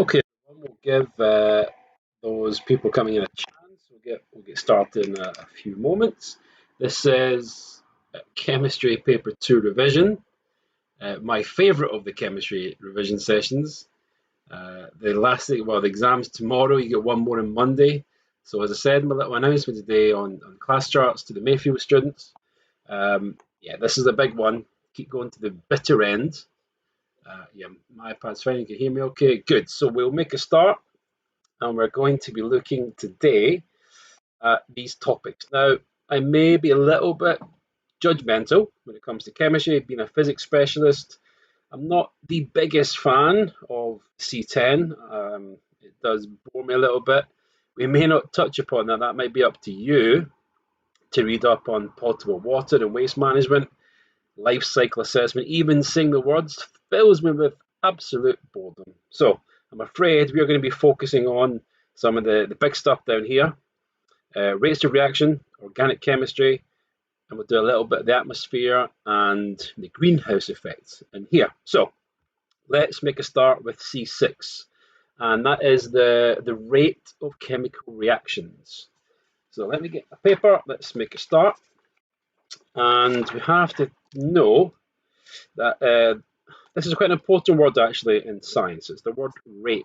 Okay, we'll give those people coming in a chance. We'll get started in a few moments. This is Chemistry Paper 2 revision, my favourite of the chemistry revision sessions. The exam's tomorrow, you get one more on Monday. So as I said in my little announcement today on class charts to the Mayfield students, yeah, this is a big one. Keep going to the bitter end. Yeah, my iPad's fine, you can hear me okay, good. So we'll make a start and we're going to be looking today at these topics. Now, I may be a little bit judgmental when it comes to chemistry, being a physics specialist. I'm not the biggest fan of C10. It does bore me a little bit. We may not touch upon that. That might be up to you to read up on potable water and waste management, life cycle assessment. Even saying the words fills me with absolute boredom. So I'm afraid we are going to be focusing on some of the big stuff down here. Rates of reaction, organic chemistry, and we'll do a little bit of the atmosphere and the greenhouse effects in here. So let's make a start with C6, and that is the rate of chemical reactions. So let me get a paper, let's make a start. And we have to know that this is quite an important word actually in science. It's the word rate.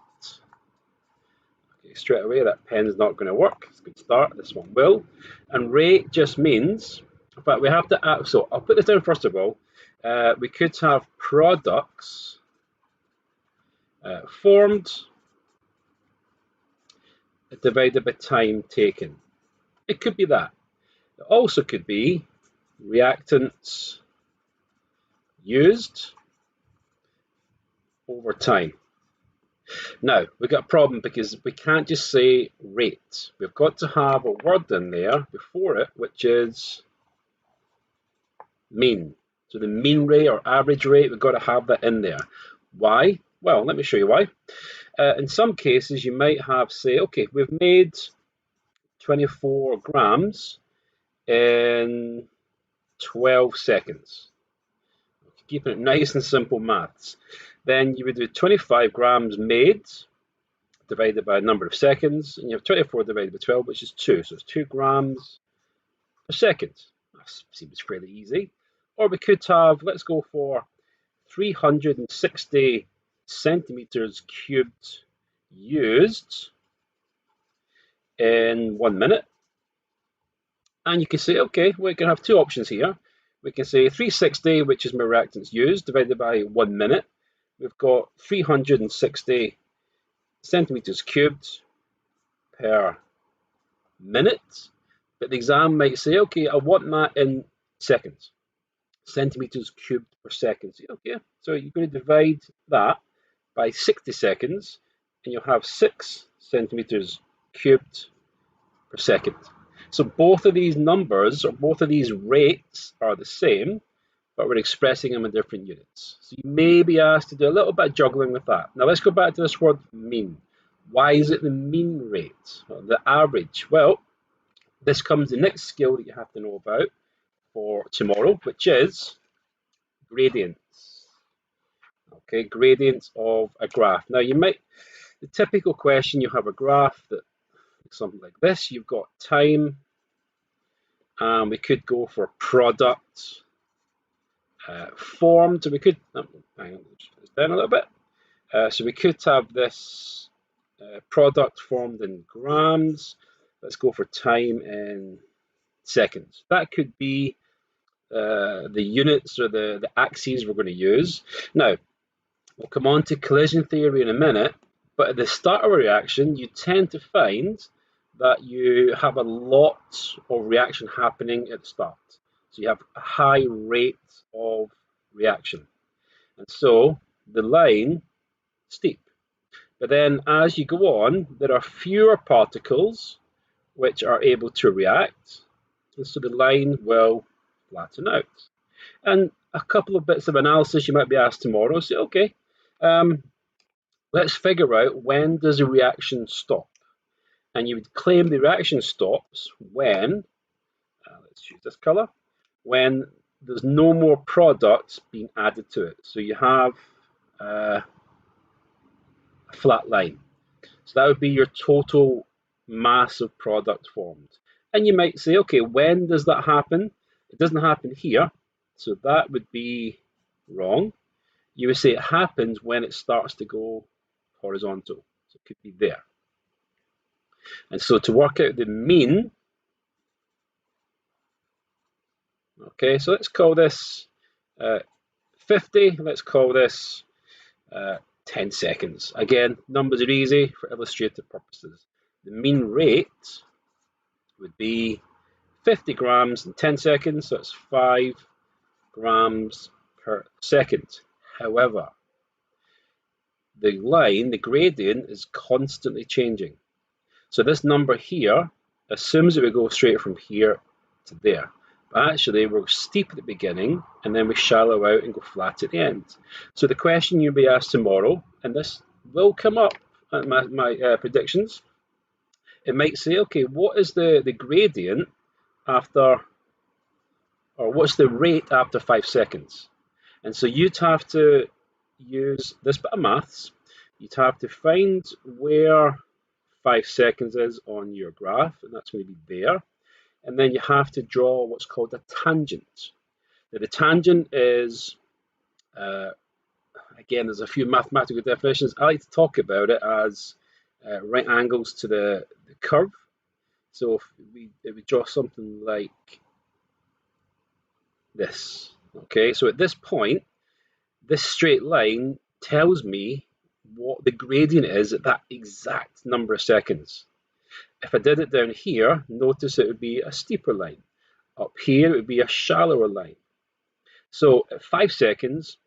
Okay, straight away that pen's not going to work. It's a good start. This one will. And rate just means, in fact, we have to add, so I'll put this down first of all. We could have products formed divided by time taken. It could be that. It also could be reactants used over time. Now, we've got a problem because we can't just say rate. We've got to have a word in there before it, which is mean. So the mean rate or average rate, we've got to have that in there. Why? Well, let me show you why. In some cases, you might have, say, okay, we've made 24 grams in 12 seconds. Keeping it nice and simple maths. Then you would do 25 grams made divided by a number of seconds, and you have 24 divided by 12, which is 2. So it's 2 grams per second. That seems fairly easy. Or we could have, let's go for 360 centimeters cubed used in 1 minute. And you can say, okay, we can have two options here. We can say 360, which is my reactants used, divided by 1 minute. We've got 360 centimeters cubed per minute. But the exam might say, okay, I want that in seconds. Centimeters cubed per second. Okay, so you're going to divide that by 60 seconds, and you'll have 6 centimeters cubed per second. So both of these numbers, or both of these rates, are the same, but we're expressing them in different units. So you may be asked to do a little bit of juggling with that. Now let's go back to this word mean. Why is it the mean rate, or the average? Well, this comes the next skill that you have to know about for tomorrow, which is gradients. Okay, gradients of a graph. Now the typical question, you have a graph that looks something like this. You've got time, and we could go for product formed. So we could, hang on, just down a little bit. So we could have this product formed in grams. Let's go for time in seconds. That could be the units or the axes we're going to use. Now, we'll come on to collision theory in a minute, but at the start of a reaction, you tend to find that you have a lot of reaction happening at the start. So you have a high rate of reaction. And so the line steep. But then as you go on, there are fewer particles which are able to react. And so the line will flatten out. And a couple of bits of analysis you might be asked tomorrow. Say, okay, let's figure out when does a reaction stop. And you would claim the reaction stops when, let's choose this color, when there's no more products being added to it. So you have a flat line. So that would be your total mass of product formed. And you might say, okay, when does that happen? It doesn't happen here, so that would be wrong. You would say it happens when it starts to go horizontal. So it could be there. And so to work out the mean, okay, so let's call this 50, let's call this 10 seconds. Again, numbers are easy for illustrative purposes. The mean rate would be 50 grams in 10 seconds, so it's 5 grams per second. However, the line, the gradient, is constantly changing. So this number here assumes it would go straight from here to there. But actually, we're steep at the beginning, and then we shallow out and go flat at the end. So the question you'll be asked tomorrow, and this will come up at my predictions, it might say, okay, what is the gradient after, or what's the rate after 5 seconds? And so you'd have to use this bit of maths. You'd have to find where 5 seconds is on your graph, and that's going to be there. And then you have to draw what's called a tangent. Now, the tangent is, again, there's a few mathematical definitions. I like to talk about it as right angles to the curve. So if we draw something like this, okay, so at this point, this straight line tells me what the gradient is at that exact number of seconds. If I did it down here, notice it would be a steeper line. Up here, it would be a shallower line. So at 5 seconds,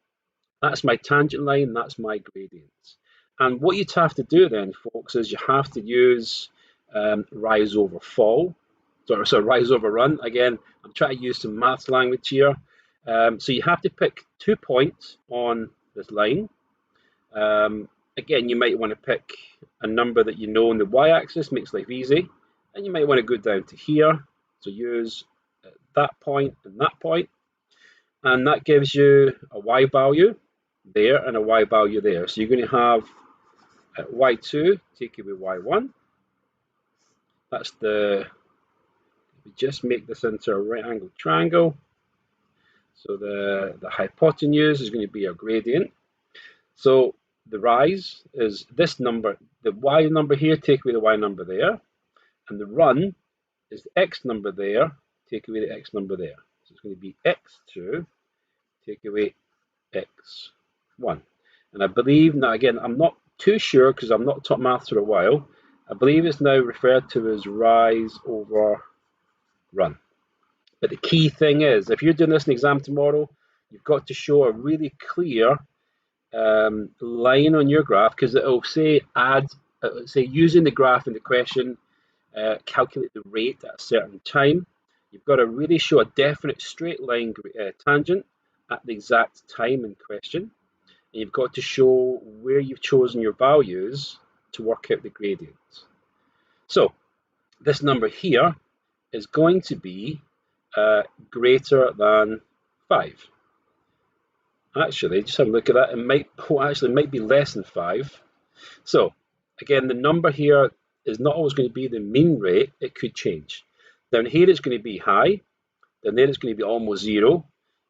that's my tangent line, that's my gradient. And what you'd have to do then, folks, is you have to use rise over fall, sorry, rise over run. Again, I'm trying to use some maths language here. So you have to pick 2 points on this line. Again, you might want to pick a number that you know on the y-axis, makes life easy. And you might want to go down to here. So use that point and that point. And that gives you a y value there and a y value there. So you're going to have y2 take away y1. That's we just make this into a right angled triangle. So the hypotenuse is going to be a gradient. So the rise is this number, the y number here, take away the y number there. And the run is the x number there, take away the x number there. So it's going to be x2, take away x1. And I believe, now again, I'm not too sure because I've not taught maths for a while. I believe it's now referred to as rise over run. But the key thing is, if you're doing this in exam tomorrow, you've got to show a really clear line on your graph, because it will say say using the graph in the question, calculate the rate at a certain time. You've got to really show a definite straight line tangent at the exact time in question. And you've got to show where you've chosen your values to work out the gradient. So this number here is going to be greater than 5. Actually, just have a look at that. It might be less than 5. So again, the number here is not always going to be the mean rate. It could change. Down here it's going to be high. Down there it's going to be almost 0.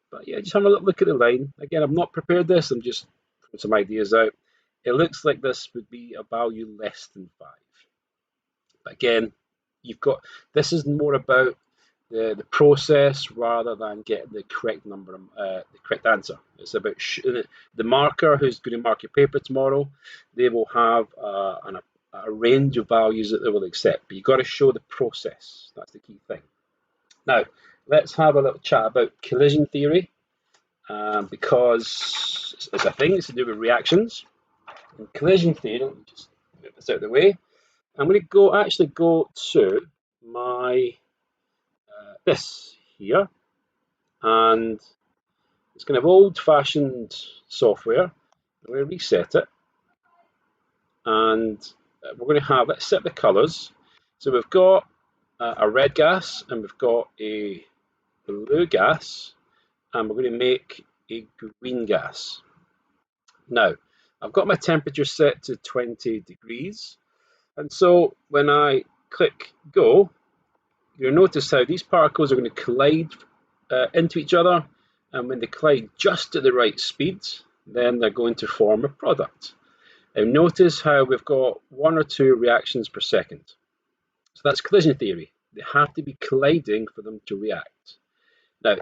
But yeah, just have a look at the line. Again, I've not prepared this. I'm just putting some ideas out. It looks like this would be a value less than 5. But again, this is more about the process rather than getting the correct number, the correct answer. It's about the marker who's going to mark your paper tomorrow. They will have a range of values that they will accept, but you've got to show the process. That's the key thing. Now, let's have a little chat about collision theory, because it's a thing. It's to do with reactions. In collision theory, let me just move this out of the way. I'm going to actually go to my this here, and it's kind of old-fashioned software. I'm going to reset it, and we're going to have, let's set the colors. So we've got a red gas, and we've got a blue gas, and we're going to make a green gas. Now, I've got my temperature set to 20 degrees. And so when I click go, you'll notice how these particles are going to collide into each other. And when they collide just at the right speed, then they're going to form a product. And notice how we've got 1 or 2 reactions per second. So that's collision theory. They have to be colliding for them to react. Now,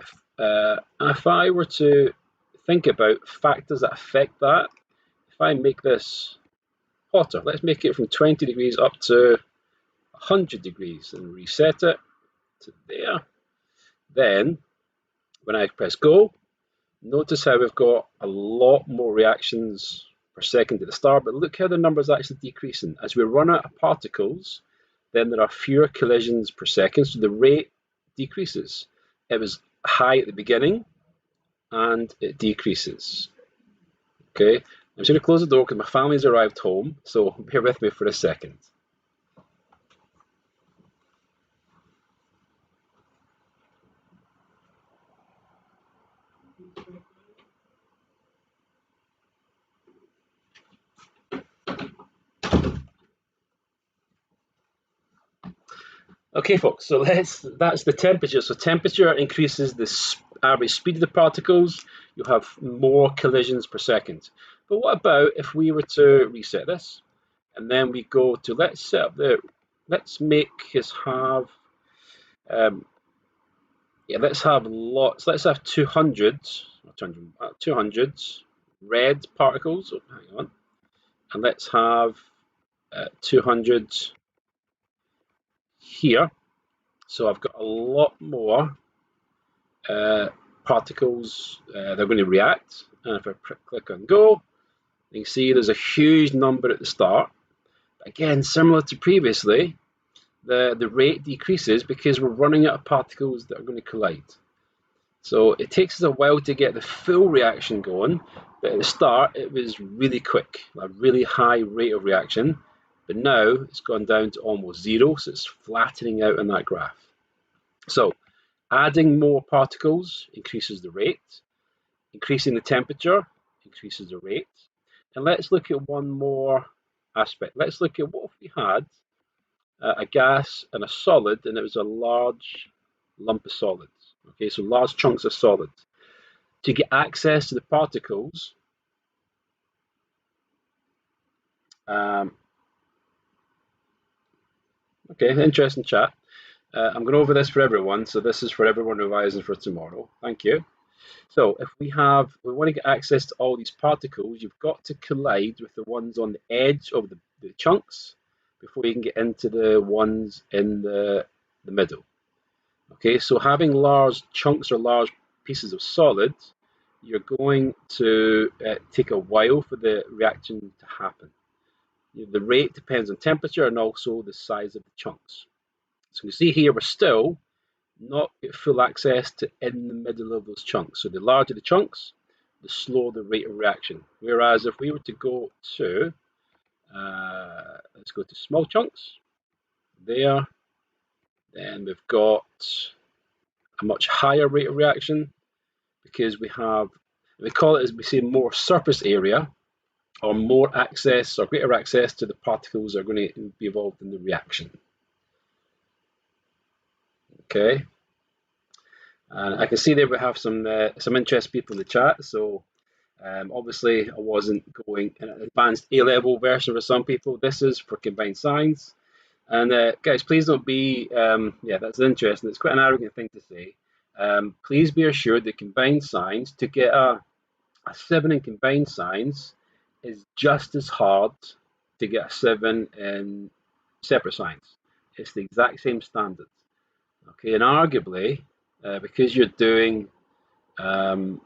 if I were to think about factors that affect that, if I make this hotter, let's make it from 20 degrees up to 100 degrees and reset it to there, then when I press go, notice how we've got a lot more reactions per second at the start, but look how the number's actually decreasing. As we run out of particles, then there are fewer collisions per second, so the rate decreases. It was high at the beginning, and it decreases. Okay, I'm just going to close the door because my family's arrived home, so bear with me for a second. Okay, folks, so that's the temperature. So temperature increases the average speed of the particles. You'll have more collisions per second. But what about if we were to reset this, and then we go to let's make us have let's have lots. Let's have 200 red particles. Oh, hang on, and let's have 200 here. So I've got a lot more particles that are going to react. And if I click on go, you can see there's a huge number at the start. Again, similar to previously, the rate decreases because we're running out of particles that are going to collide. So it takes us a while to get the full reaction going, but at the start it was really quick, a really high rate of reaction. But now it's gone down to almost zero, so it's flattening out in that graph. So adding more particles increases the rate, increasing the temperature increases the rate. And let's look at one more aspect. Let's look at what if we had a gas and a solid, and it was a large lump of solids. Okay, so large chunks of solid. To get access to the particles, okay, interesting chat. I'm going over this for everyone, so this is for everyone revising for tomorrow. Thank you. So if we want to get access to all these particles, you've got to collide with the ones on the edge of the chunks before you can get into the ones in the middle. Okay, so having large chunks or large pieces of solid, you're going to take a while for the reaction to happen. The rate depends on temperature and also the size of the chunks. So you see here, we're still not get full access to in the middle of those chunks. So the larger the chunks, the slower the rate of reaction. Whereas if we were to go to, let's go to small chunks, there, then we've got a much higher rate of reaction because we call it, as we say, more surface area or more access or greater access to the particles that are going to be involved in the reaction. Okay. And I can see there we have some interested people in the chat. So obviously I wasn't going in an advanced A-level version for some people. This is for combined science. And guys, please don't be, that's interesting. It's quite an arrogant thing to say. Please be assured that combined science, to get a 7 in combined science is just as hard to get a 7 in separate science. It's the exact same standard. Okay, and arguably, because you're doing more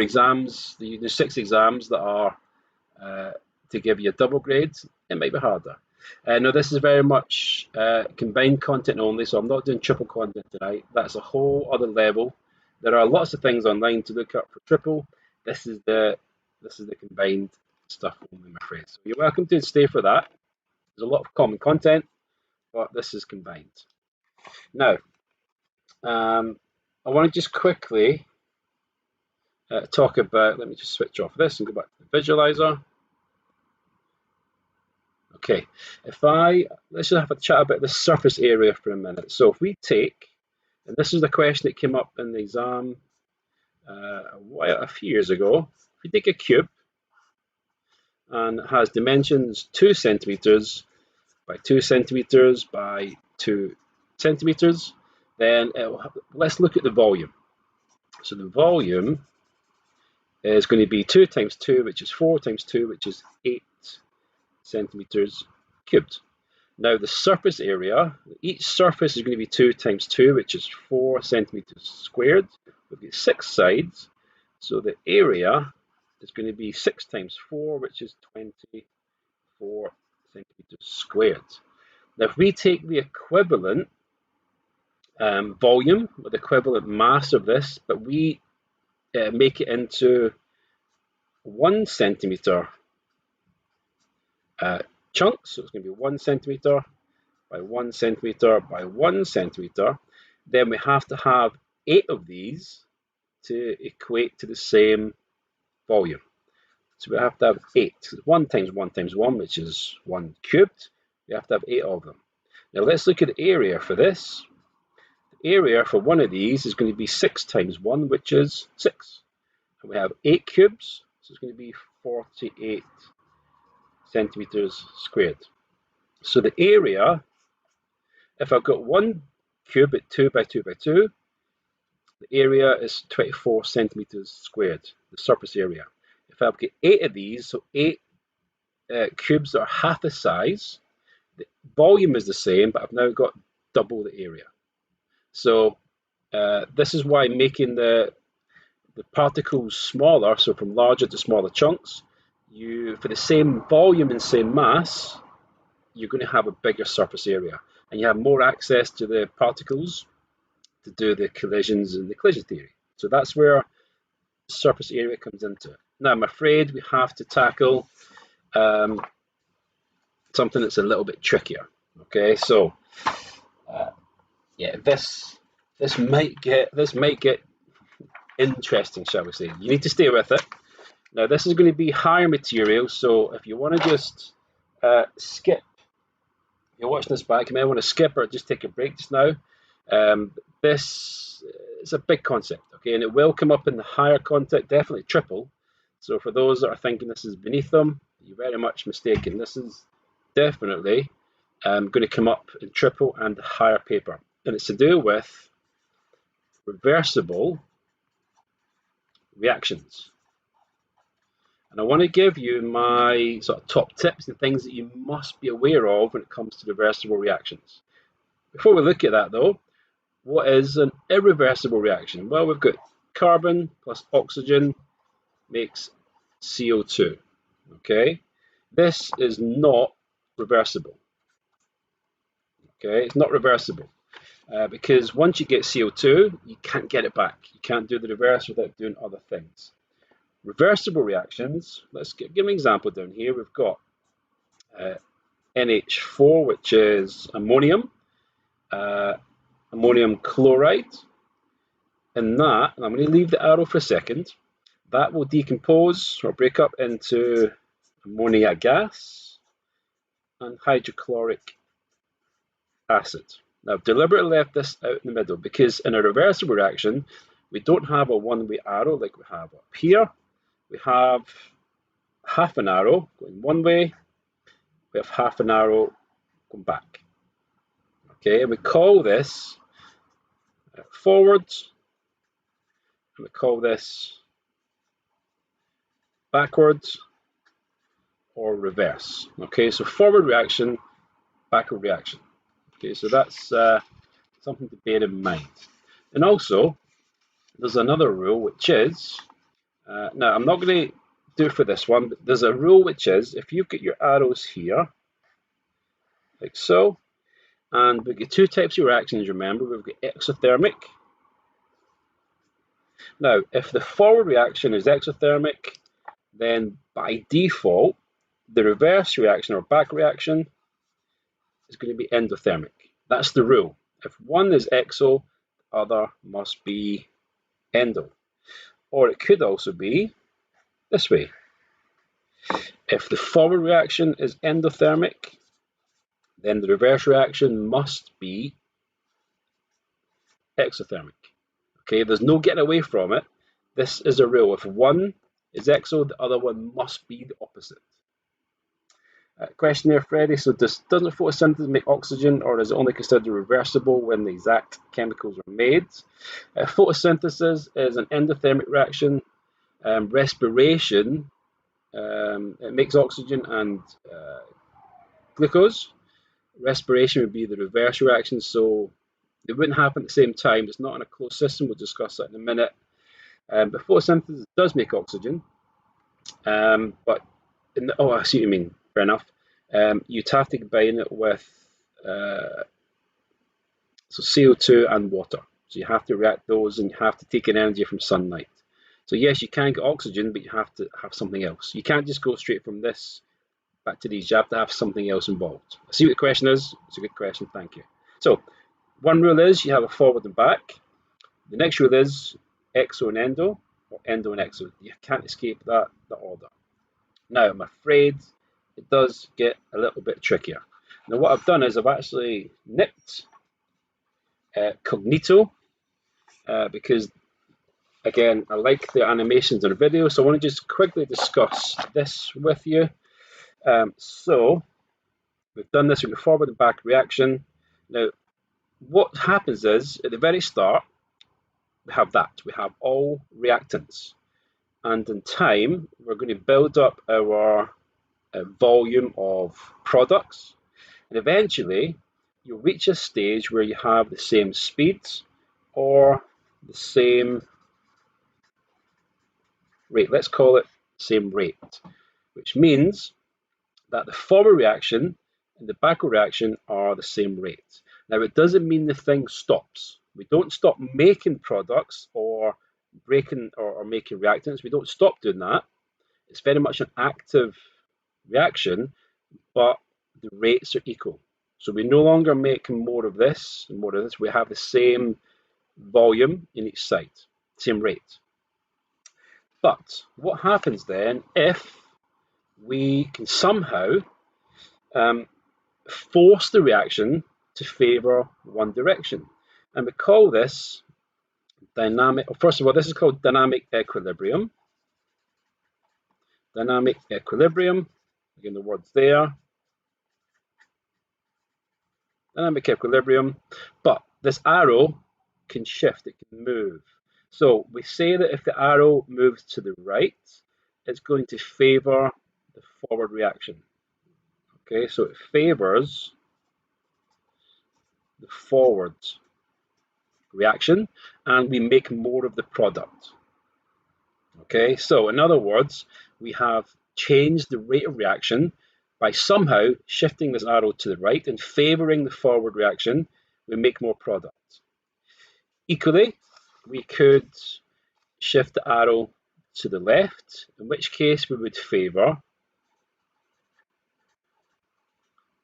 exams, there's 6 exams that are to give you a double grade, it might be harder. No, this is very much combined content only, so I'm not doing triple content tonight. That's a whole other level. There are lots of things online to look up for triple. This is the combined stuff only, I'm afraid. So you're welcome to stay for that. There's a lot of common content, but this is combined. Now, I want to just quickly talk about, let me just switch off this and go back to the visualizer. Okay, let's just have a chat about the surface area for a minute. So if we take, and this is the question that came up in the exam a few years ago, if we take a cube and it has dimensions 2 centimeters by 2 centimeters by 2 centimeters, then let's look at the volume. So the volume is going to be 2 times 2, which is 4 times 2, which is 8 centimeters cubed. Now the surface area, each surface is going to be 2 times 2, which is 4 centimeters squared. We've got 6 sides, so the area is going to be 6 times 4, which is 24 centimeters squared. Now if we take the equivalent volume, or the equivalent mass of this, but we make it into 1 centimeter chunks, so it's going to be 1 centimeter by 1 centimeter by 1 centimeter, then we have to have 8 of these to equate to the same volume. So we have to have 8. 1 times 1 times 1, which is 1 cubed. We have to have 8 of them. Now let's look at the area for this. The area for one of these is going to be 6 times 1, which is 6. And we have 8 cubes, so it's going to be 48 centimeters squared. So the area, if I've got 1 cube at 2 by 2 by 2, the area is 24 centimeters squared, the surface area. If I've got 8 of these, so 8 cubes that are half the size, the volume is the same, but I've now got double the area. So this is why making the particles smaller, so from larger to smaller chunks, for the same volume and same mass, you're going to have a bigger surface area, and you have more access to the particles to do the collisions in the collision theory. So that's where surface area comes into it. Now I'm afraid we have to tackle something that's a little bit trickier. Okay, so yeah, this might get interesting, shall we say. You need to stay with it. Now this is going to be higher material, so if you want to just skip, if you're watching this back, you may want to skip or just take a break just now. This is a big concept, okay, and it will come up in the higher content, definitely triple. So for those that are thinking this is beneath them, you're very much mistaken. This is definitely going to come up in triple and the higher paper, and it's to do with reversible reactions. And I want to give you my sort of top tips and things that you must be aware of when it comes to reversible reactions. Before we look at that though, what is an irreversible reaction? Well, we've got carbon plus oxygen makes CO2. Okay, this is not reversible. Okay, it's not reversible because once you get CO2, you can't get it back. You can't do the reverse without doing other things. Reversible reactions, let's give an example down here. We've got NH4, which is ammonium, ammonium chloride, and I'm going to leave the arrow for a second, that will decompose or break up into ammonia gas and hydrochloric acid. Now I've deliberately left this out in the middle because in a reversible reaction, we don't have a one-way arrow like we have up here. We have half an arrow going one way, we have half an arrow going back. Okay, and we call this forwards, and we call this backwards or reverse. Okay, so forward reaction, backward reaction. Okay, so that's something to bear in mind. And also, there's another rule which is, now I'm not going to do it for this one, but there's a rule which is, if you've got your arrows here, like so, and we've got two types of reactions, remember, we've got exothermic. Now, if the forward reaction is exothermic, then by default, the reverse reaction or back reaction is going to be endothermic. That's the rule. If one is exo, the other must be endo. or it could also be this way. If the forward reaction is endothermic, then the reverse reaction must be exothermic. Okay, there's no getting away from it. This is a rule. If one is exo, the other one must be the opposite. Question there, Freddie. So doesn't photosynthesis make oxygen, or is it only considered reversible when the exact chemicals are made? Photosynthesis is an endothermic reaction. Respiration, it makes oxygen and glucose. Respiration would be the reverse reaction, so they wouldn't happen at the same time. It's not in a closed system. We'll discuss that in a minute. But photosynthesis does make oxygen. But oh, I see what you mean. Fair enough. You'd have to combine it with so CO2 and water. So you have to react those, and you have to take in energy from sunlight. So yes, you can get oxygen, but you have to have something else. You can't just go straight from this back to these. You have to have something else involved. I see what the question is. It's a good question. Thank you. So one rule is you have a forward and back. The next rule is exo and endo, or endo and exo. You can't escape that order. Now, I'm afraid it does get a little bit trickier. Now, what I've done is I've actually nipped Cognito because, again, I like the animations in the video, so I want to just quickly discuss this with you. So we've done this with the forward and back reaction. Now, what happens is at the very start, we have that. We have all reactants. And in time, we're going to build up our volume of products. And eventually, you'll reach a stage where you have the same speeds or the same rate. Let's call it same rate, which means that the forward reaction and the backward reaction are the same rate. Now, it doesn't mean the thing stops. We don't stop making products or breaking or making reactants. We don't stop doing that. It's very much an active reaction, but the rates are equal. So we no longer make more of this and more of this. We have the same volume in each side, same rate. But what happens then if we can somehow force the reaction to favor one direction? And we call this dynamic. First of all, this is called dynamic equilibrium. Dynamic equilibrium. Again, the word's there. Dynamic equilibrium. But this arrow can shift, it can move. So we say that if the arrow moves to the right, it's going to favor the forward reaction. Okay, so it favors the forward reaction, and we make more of the product. Okay, so in other words, we have changed the rate of reaction by somehow shifting this arrow to the right and favoring the forward reaction. We make more product. Equally, we could shift the arrow to the left, in which case we would favor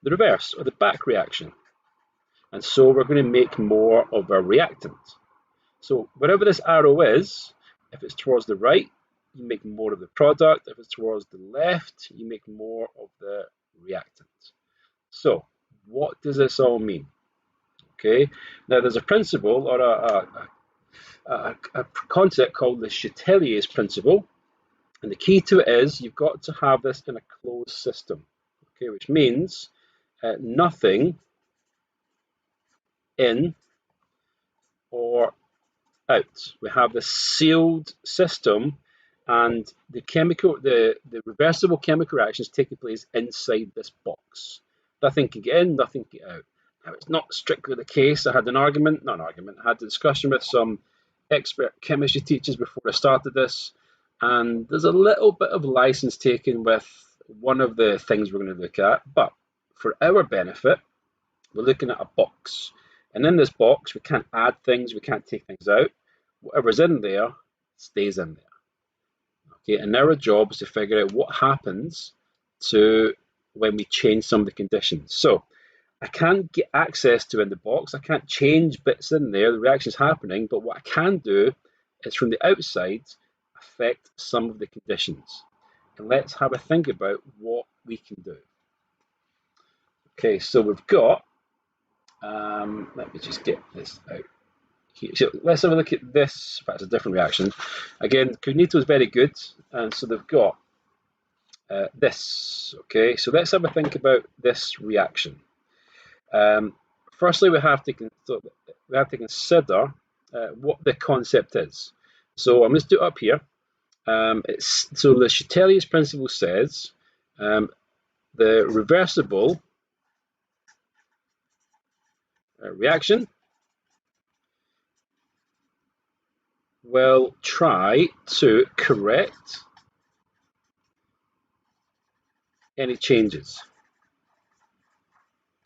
the reverse or the back reaction. And so we're going to make more of our reactant. So wherever this arrow is, if it's towards the right, you make more of the product. If it's towards the left, you make more of the reactant. So what does this all mean? Okay, now there's a principle or a concept called the Chatelier's principle, and the key to it is you've got to have this in a closed system, okay, which means nothing in or out. We have this sealed system, and the reversible chemical reactions taking place inside this box. Nothing can get in, nothing can get out. Now, it's not strictly the case. I had I had a discussion with some expert chemistry teachers before I started this, and there's a little bit of license taken with one of the things we're going to look at, but for our benefit, we're looking at a box. And in this box, we can't add things, we can't take things out. Whatever's in there stays in there. Okay, and our job is to figure out what happens to when we change some of the conditions. So I can't get access to in the box, I can't change bits in there, the reaction's happening, but what I can do is from the outside affect some of the conditions. And let's have a think about what we can do. Okay, so we've got, let me just get this out here. So let's have a look at this. That's a different reaction. Again, Cognito is very good, and so they've got this. Okay, so let's have a think about this reaction. Firstly, we have to consider what the concept is. So I'm going to do it up here. So the Chatelius principle says the reversible reaction will try to correct any changes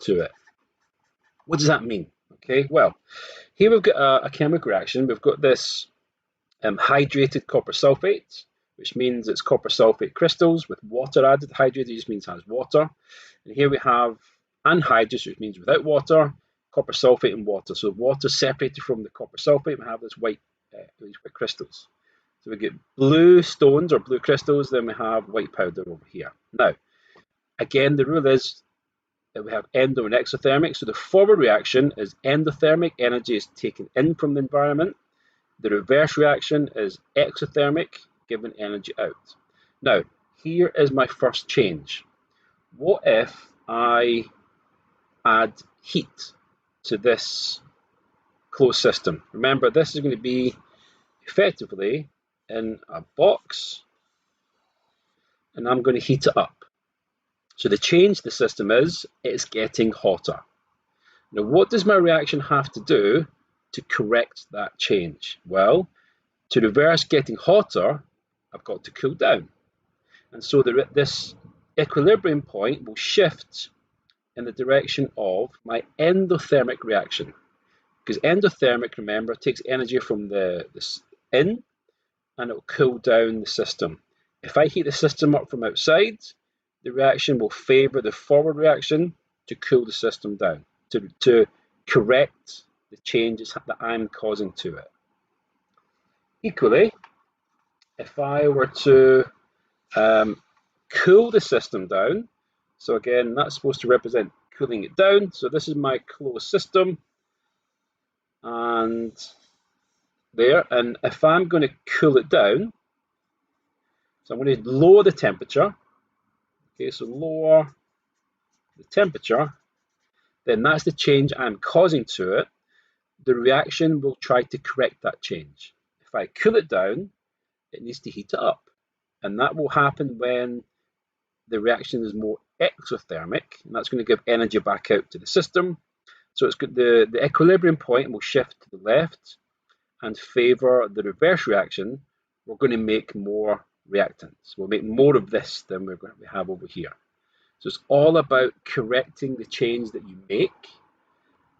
to it. What does that mean? Okay, well, here we've got a chemical reaction. We've got this hydrated copper sulfate, which means it's copper sulfate crystals with water added. Hydrated just means it has water. And here we have anhydrous, which means without water, copper sulfate and water. So water separated from the copper sulfate, we have this these white crystals. So we get blue stones or blue crystals, then we have white powder over here. Now, again, the rule is that we have endo and exothermic. So the forward reaction is endothermic, energy is taken in from the environment. The reverse reaction is exothermic, given energy out. Now, here is my first change. What if I add heat to this closed system? Remember, this is going to be effectively in a box, and I'm going to heat it up. So the change to the system is it's getting hotter. Now, what does my reaction have to do to correct that change? Well, to reverse getting hotter, I've got to cool down. And so this equilibrium point will shift in the direction of my endothermic reaction. Because endothermic, remember, takes energy from this in, and it will cool down the system. If I heat the system up from outside, the reaction will favor the forward reaction to cool the system down, to correct the changes that I'm causing to it. Equally, if I were to cool the system down, so again, that's supposed to represent cooling it down. So this is my closed system, and there. And if I'm going to cool it down, so I'm going to lower the temperature. Okay, so lower the temperature, then that's the change I'm causing to it. The reaction will try to correct that change. If I cool it down, it needs to heat it up. And that will happen when the reaction is more exothermic, and that's going to give energy back out to the system. So it's good, the equilibrium point will shift to the left and favor the reverse reaction. We're going to make more reactants. We'll make more of this than we have over here. So it's all about correcting the change that you make,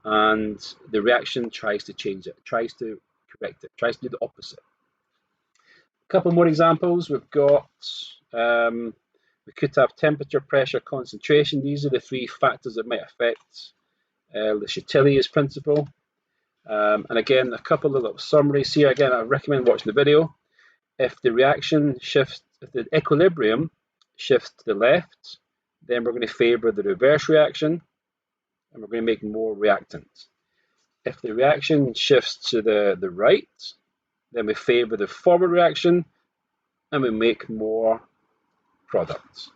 and the reaction tries to change it, tries to correct it, tries to do the opposite. A couple more examples. We've got, we could have temperature, pressure, concentration. These are the three factors that might affect the Chatelius principle. And again, a couple of little summaries here. Again, I recommend watching the video. If the reaction shifts, if the equilibrium shifts to the left, then we're going to favor the reverse reaction, and we're going to make more reactants. If the reaction shifts to the right, then we favor the forward reaction, and we make more products.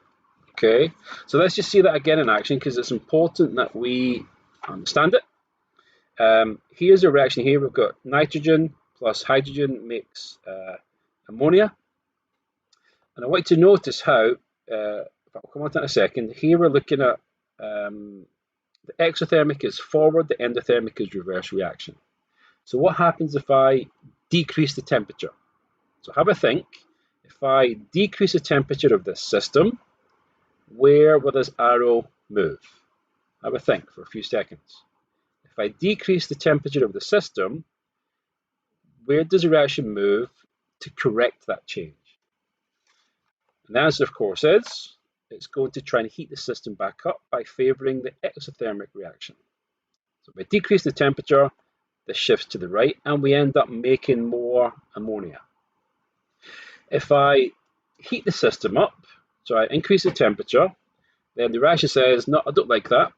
Okay, so let's just see that again in action, because it's important that we understand it. Here's a reaction here. We've got nitrogen plus hydrogen makes ammonia. And I want you to notice how, I'll come on to that in a second. Here we're looking at the exothermic is forward, the endothermic is reverse reaction. So what happens if I decrease the temperature? So have a think. If I decrease the temperature of this system, where will this arrow move? Have a think for a few seconds. If I decrease the temperature of the system, where does the reaction move to correct that change? And the answer, of course, is it's going to try and heat the system back up by favoring the exothermic reaction. So if I decrease the temperature, this shifts to the right, and we end up making more ammonia. If I heat the system up, so I increase the temperature, then the reaction says, no, I don't like that.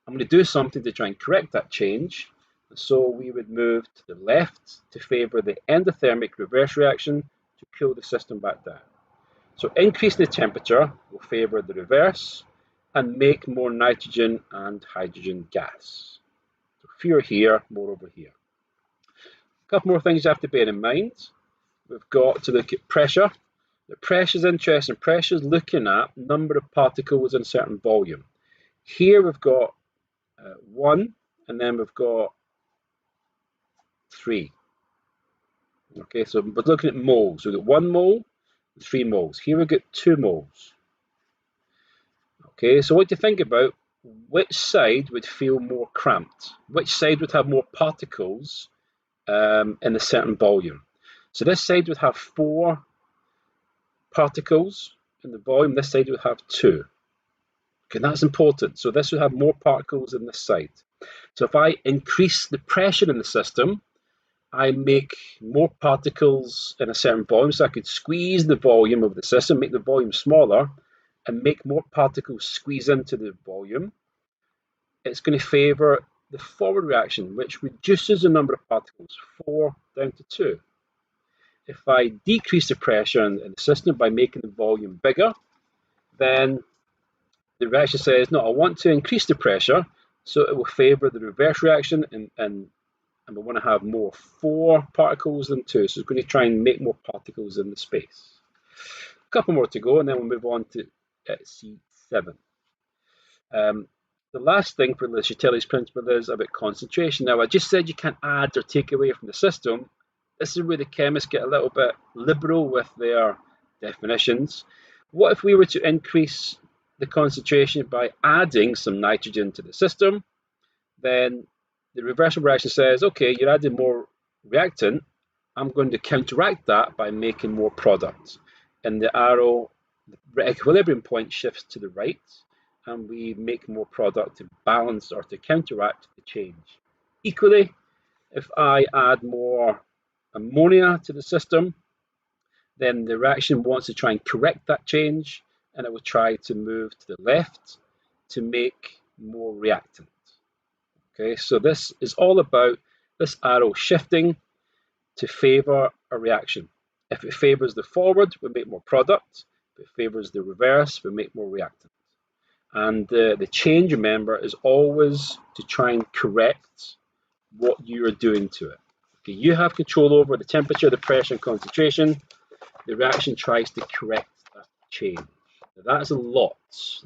I'm going to do something to try and correct that change. So we would move to the left to favour the endothermic reverse reaction to cool the system back down. So increasing the temperature will favour the reverse and make more nitrogen and hydrogen gas. So fewer here, more over here. A couple more things you have to bear in mind. We've got to look at pressure. The pressure is interesting. Pressure is looking at number of particles in a certain volume. Here we've got 1, and then we've got 3. Okay, so we're looking at moles. We've got 1 mole, 3 moles. Here we've got 2 moles. Okay, so what do you think about which side would feel more cramped? Which side would have more particles in a certain volume? So this side would have 4 particles in the volume. This side would have 2. Okay, that's important. So this would have more particles in this side. So if I increase the pressure in the system, I make more particles in a certain volume. So I could squeeze the volume of the system, make the volume smaller, and make more particles squeeze into the volume. It's going to favour the forward reaction, which reduces the number of particles, 4 down to 2. If I decrease the pressure in the system by making the volume bigger, then the reaction says, no, I want to increase the pressure, so it will favour the reverse reaction, and we want to have more 4 particles than 2, so it's going to try and make more particles in the space. A couple more to go, and then we'll move on to C7. The last thing for the Chateli's principle is about concentration. Now, I just said you can't add or take away from the system. This is where the chemists get a little bit liberal with their definitions. What if we were to increase the concentration by adding some nitrogen to the system? Then the reversible reaction says, okay, you're adding more reactant. I'm going to counteract that by making more product. And the arrow, the equilibrium point shifts to the right, and we make more product to balance or to counteract the change. Equally, if I add more ammonia to the system, then the reaction wants to try and correct that change, and it will try to move to the left to make more reactant. Okay, so this is all about this arrow shifting to favour a reaction. If it favours the forward, we make more product. If it favours the reverse, we make more reactant. And the change, remember, is always to try and correct what you are doing to it. Okay, you have control over the temperature, the pressure, and concentration. The reaction tries to correct that change. Now, that's a lot.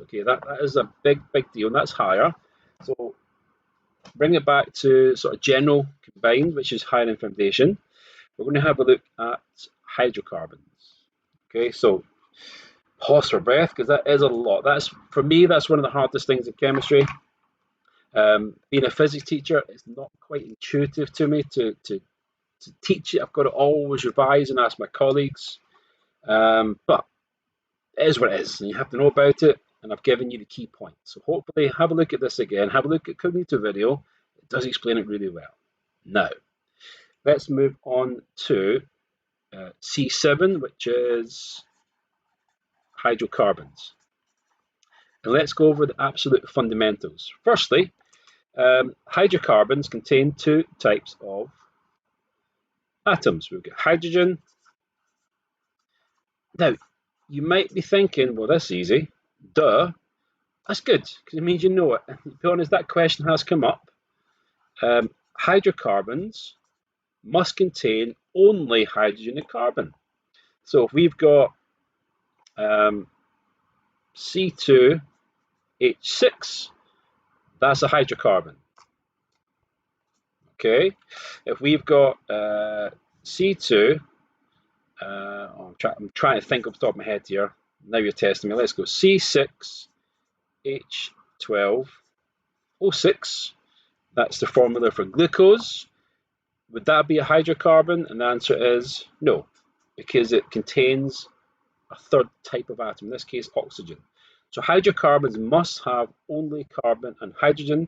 Okay, that is a big deal, and that's higher. So bring it back to sort of general combined, which is higher in foundation. We're going to have a look at hydrocarbons. Okay, so pause for breath, because that is a lot. That's, for me, that's one of the hardest things in chemistry. Being a physics teacher, it's not quite intuitive to me to teach it. I've got to always revise and ask my colleagues. But it is what it is, and you have to know about it, and I've given you the key points. So hopefully have a look at this again, have a look at Cognito video. It does explain it really well. Now, let's move on to C7, which is hydrocarbons. And let's go over the absolute fundamentals. Firstly, hydrocarbons contain 2 types of atoms. We've got hydrogen. Now, you might be thinking, well, that's easy. Duh. That's good, because it means you know it. And to be honest, that question has come up. Hydrocarbons must contain only hydrogen and carbon. So if we've got C2H6, that's a hydrocarbon. Okay, if we've got C2, I'm trying to think off the top of my head here. Now you're testing me. Let's go C6H12O6. That's the formula for glucose. Would that be a hydrocarbon? And the answer is no, because it contains a third type of atom, in this case oxygen. So hydrocarbons must have only carbon and hydrogen,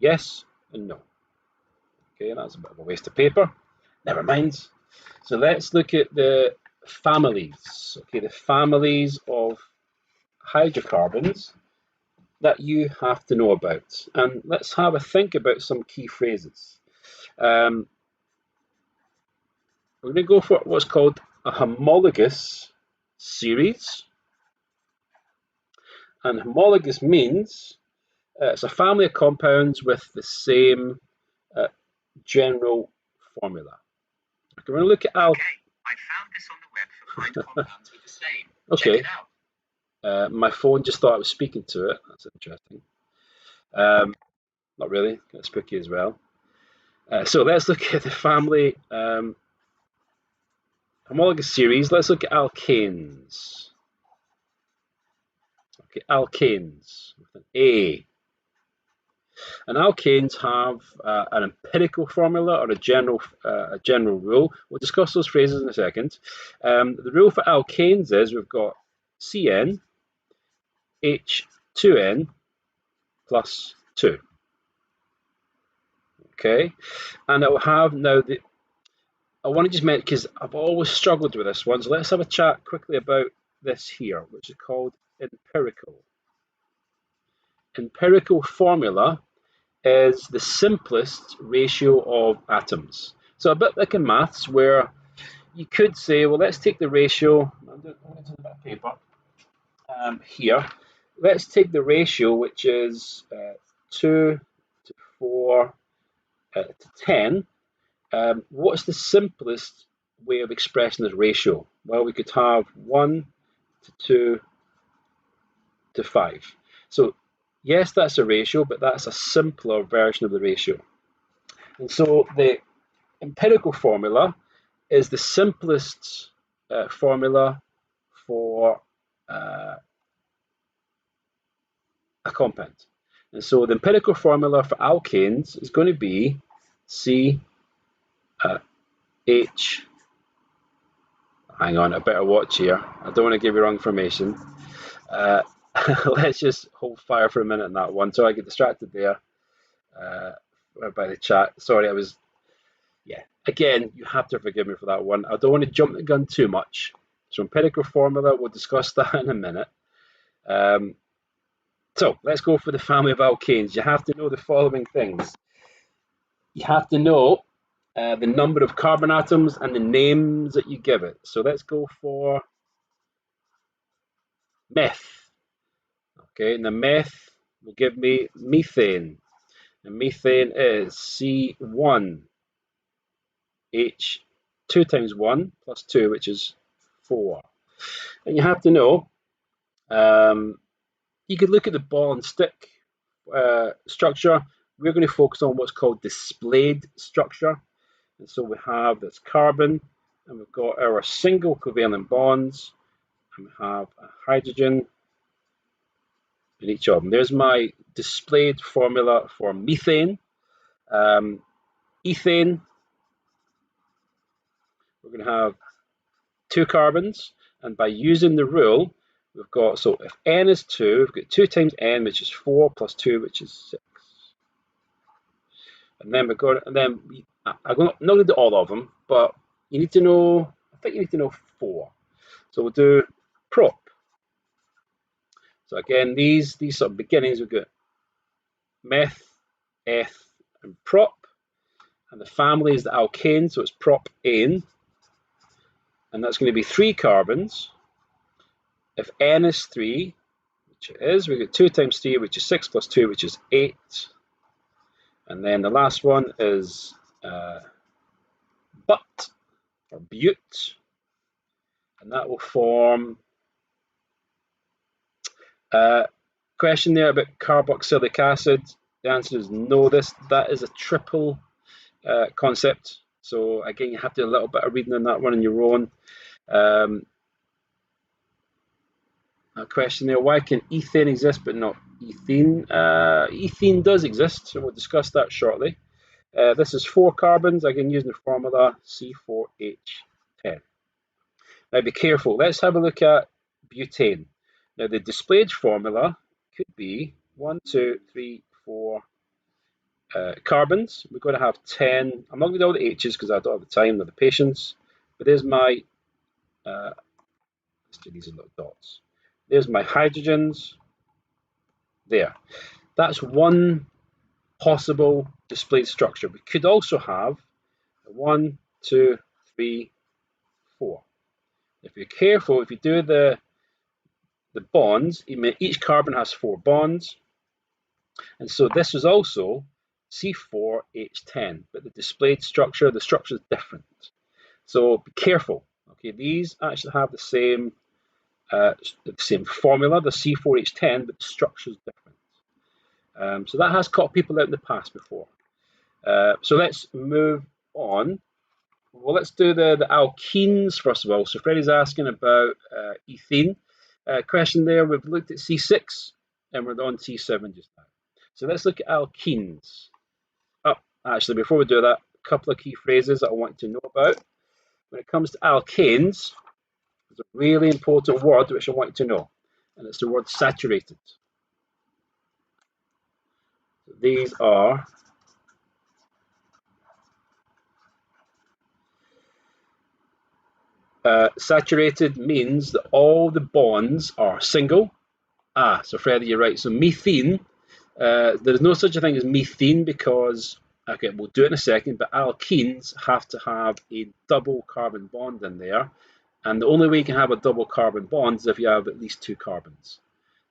yes and no. Okay, that's a bit of a waste of paper. Never mind. So let's look at the families. Okay, the families of hydrocarbons that you have to know about. And let's have a think about some key phrases. We're going to go for what's called a homologous series. And homologous means it's a family of compounds with the same general formula. We're going to look at Okay, I found this on the web for 5 compounds with the same. Okay. Check it out. My phone just thought I was speaking to it. That's interesting. Not really. Kind of spooky as well. So let's look at the family homologous series. Let's look at alkanes. Okay, alkanes with an A. And alkanes have an empirical formula or a general rule. We'll discuss those phrases in a second. The rule for alkanes is we've got CN H2N plus 2. Okay, and it will have now the. I want to just mention because I've always struggled with this one, so let's have a chat quickly about this here, which is called empirical. Empirical formula is the simplest ratio of atoms. So a bit like in maths, where you could say, well, let's take the ratio. I'm going to do a bit of paper here. Let's take the ratio, which is 2 to 4 to 10. What's the simplest way of expressing this ratio? Well, we could have 1 to 2 to 5. So yes, that's a ratio, but that's a simpler version of the ratio. And so the empirical formula is the simplest formula for a compound. And so the empirical formula for alkanes is going to be C H. Hang on, I better watch here. I don't want to give you wrong information. Let's just hold fire for a minute on that one. So I get distracted there by the chat. Sorry, yeah. Again, you have to forgive me for that one. I don't want to jump the gun too much. So empirical formula, we'll discuss that in a minute. So let's go for the family of alkanes. You have to know the following things. You have to know the number of carbon atoms and the names that you give it. So let's go for meth. Okay, and the meth will give me methane. And methane is C1H2 times 1 plus 2, which is 4. And you have to know, you could look at the ball and stick structure. We're going to focus on what's called displayed structure. And so we have this carbon, and we've got our single covalent bonds, and we have a hydrogen in each of them. There's my displayed formula for methane. Ethane, we're going to have 2 carbons, and by using the rule, we've got, so if n is 2, we've got 2 times n, which is 4, plus 2, which is 6. And then we're going, and then I'm not going to do all of them, but you need to know, I think you need to know 4. So we'll do prop. So again, these sort of beginnings, we've got meth, eth, and prop. And the family is the alkane, so it's prop-ane. And that's going to be 3 carbons. If n is 3, which it is, we get 2 times 3, which is 6 plus 2, which is 8. And then the last one is but, or bute. And that will form question there about carboxylic acid. The answer is no. That is a triple concept. So again, you have to do a little bit of reading on that one on your own. A question there: why can ethane exist but not ethene? Ethene does exist, so we'll discuss that shortly. This is 4 carbons, again using the formula C4H10. Now be careful. Let's have a look at butane. Now the displayed formula could be 1, 2, 3, 4 carbons. We're going to have 10. I'm not going to do all the H's because I don't have the time or the patience. But there's my Let's do these little dots. There's my hydrogens. There. That's one possible displayed structure. We could also have 1, 2, 3, 4. If you're careful, if you do the bonds, each carbon has 4 bonds, and so this is also C4H10, but the displayed structure, the structure is different. So be careful. Okay, these actually have the same formula, the C4H10, but the structure is different. So that has caught people out in the past before. So let's move on. Well, let's do the alkenes first of all. So Freddie's asking about ethene. Question there, we've looked at C6 and we're on C7 just now. So let's look at alkenes. Actually, before we do that, a couple of key phrases that I want you to know about. When it comes to alkanes, there's a really important word which I want you to know, and it's the word saturated. So these are saturated means that all the bonds are single. So Freddie, you're right. So methane, there's no such a thing as methane because, okay, we'll do it in a second, but alkenes have to have a double carbon bond in there. And the only way you can have a double carbon bond is if you have at least 2 carbons.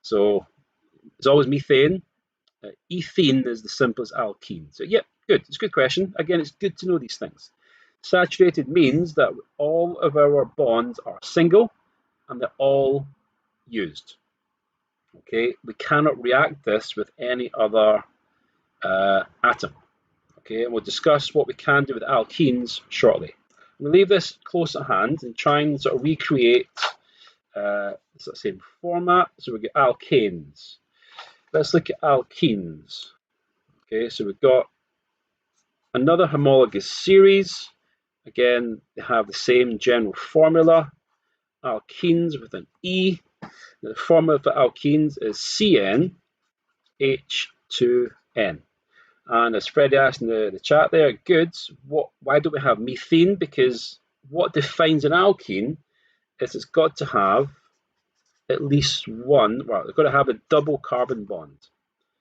So it's always methane. Ethene is the simplest alkene. So yeah, good. It's a good question. Again, it's good to know these things. Saturated means that all of our bonds are single and they're all used. Okay, we cannot react this with any other atom. Okay, and we'll discuss what we can do with alkenes shortly. We'll leave this close at hand and try and sort of recreate the same format. So we get alkanes. Let's look at alkenes. Okay, so we've got another homologous series. Again, they have the same general formula. Alkenes with an E. The formula for alkenes is CnH2n. And as Freddie asked in the chat there, good. Why don't we have methane? Because what defines an alkene is it's got to have at least one, well, it's got to have a double carbon bond.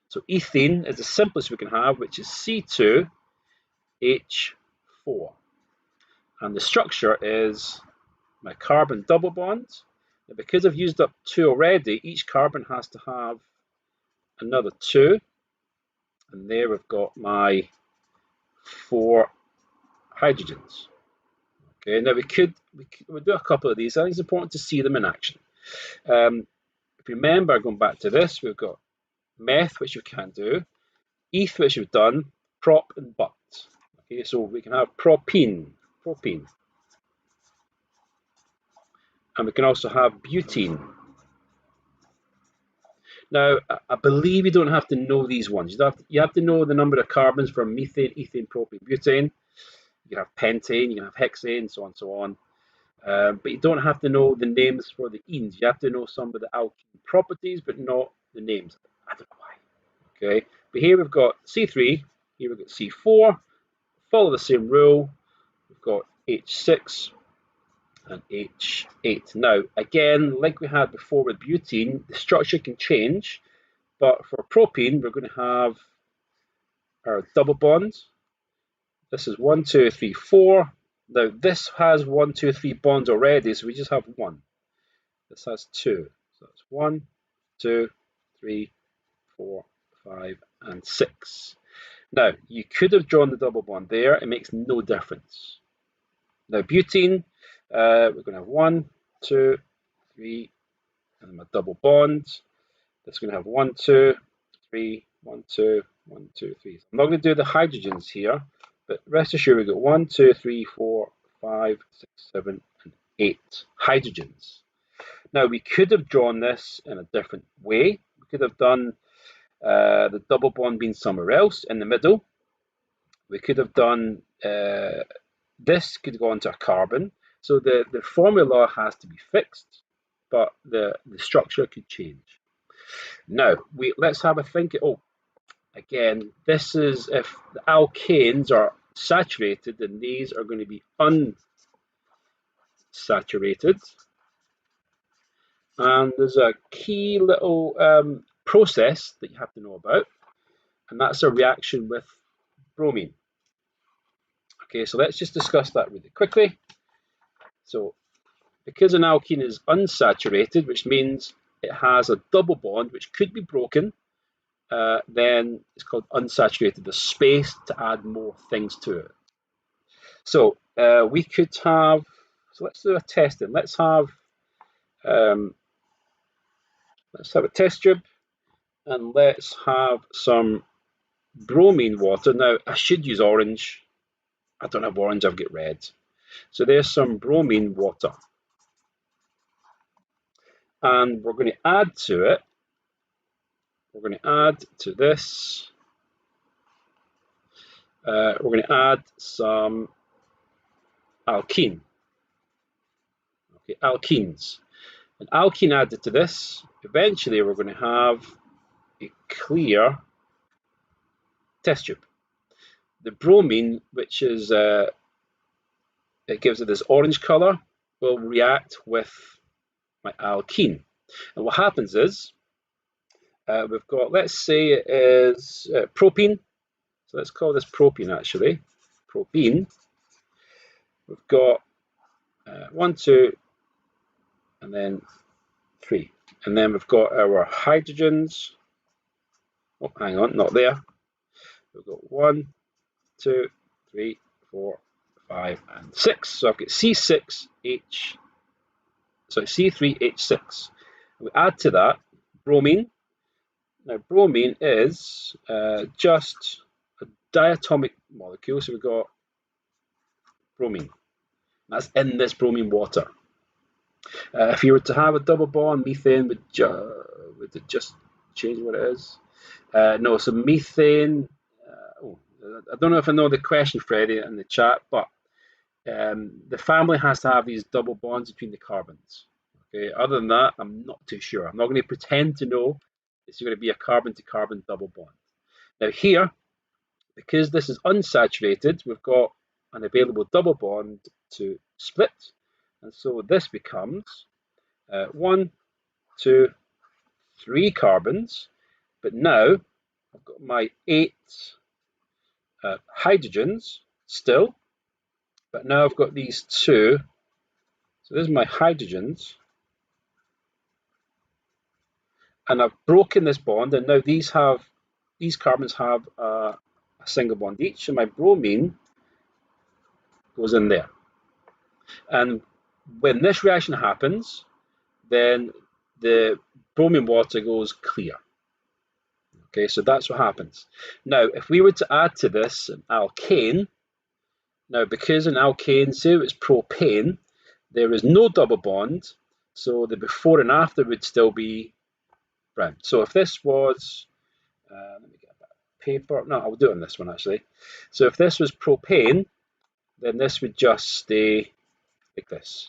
So ethane is the simplest we can have, which is C2H4. And the structure is my carbon double bond. And because I've used up 2 already, each carbon has to have another 2. And there we've got my 4 hydrogens. Okay, now we'll do a couple of these. I think it's important to see them in action. If you remember, going back to this, we've got meth, which we can do, eth, which we've done, prop and but. Okay, so we can have propene, and we can also have butene. Now, I believe you don't have to know these ones. You have to know the number of carbons for methane, ethane, propane, butane. You can have pentane, you can have hexane, so on and so on. But you don't have to know the names for the enes. You have to know some of the alkene properties, but not the names. I don't know why. Okay, but here we've got C3, here we've got C4. Follow the same rule. We've got H6 and H8. Now, again, like we had before with butene, the structure can change, but for propene, we're going to have our double bonds. This is 1, 2, 3, 4. Now, this has 1, 2, 3 bonds already, so we just have 1. This has 2. So that's 1, 2, 3, 4, 5, and 6. Now, you could have drawn the double bond there. It makes no difference. Now, butene, we're going to have 1, 2, 3, and my double bond. That's going to have 1, 2, 3, 1, 2, 1, 2, 3. I'm not going to do the hydrogens here, but rest assured we've got 1, 2, 3, 4, 5, 6, 7, and 8 hydrogens. Now, we could have drawn this in a different way. We could have done the double bond being somewhere else in the middle. We could have done this could go onto a carbon. So the formula has to be fixed, but the structure could change. Now, let's have a think. Oh, again, this is if the alkanes are saturated, then these are going to be saturated. And there's a key little process that you have to know about, and that's a reaction with bromine. Okay, so let's just discuss that really quickly. So because an alkene is unsaturated, which means it has a double bond which could be broken, then it's called unsaturated. There's space to add more things to it. So we could have, so let's do a testing. Let's have a test tube, and let's have some bromine water. Now I should use orange. I don't have orange, I've got red. So there's some bromine water. And we're going to add to it, we're going to add to this, we're going to add some alkene. Okay, alkenes. An alkene added to this, eventually we're going to have a clear test tube. The bromine, which is, it gives it this orange color, will react with my alkene. And what happens is, we've got, let's say it is propene. So let's call this propene actually. Propene. We've got 1, 2, and then 3. And then we've got our hydrogens. Oh, hang on, not there. We've got 1, 2, 3, 4, 5, and 6. So I've got C6H, sorry, C3H6. We add to that bromine. Now bromine is just a diatomic molecule, so we've got bromine. That's in this bromine water. If you were to have a double bond, methane would it just change what it is? No, so methane. I don't know if I know the question, Freddie, in the chat, but the family has to have these double bonds between the carbons. Okay. Other than that, I'm not too sure. I'm not going to pretend to know it's going to be a carbon-to-carbon double bond. Now here, because this is unsaturated, we've got an available double bond to split, and so this becomes 1, 2, 3 carbons, but now I've got my 8 hydrogens still, but now I've got these 2, so this is my hydrogens, and I've broken this bond, and now these carbons have a single bond each, and my bromine goes in there. And when this reaction happens, then the bromine water goes clear. Okay, so that's what happens. Now, if we were to add to this an alkane, now because an alkane, say it's propane, there is no double bond, so the before and after would still be brown. So if this was, let me get that paper, no, I'll do it on this one actually. So if this was propane, then this would just stay like this.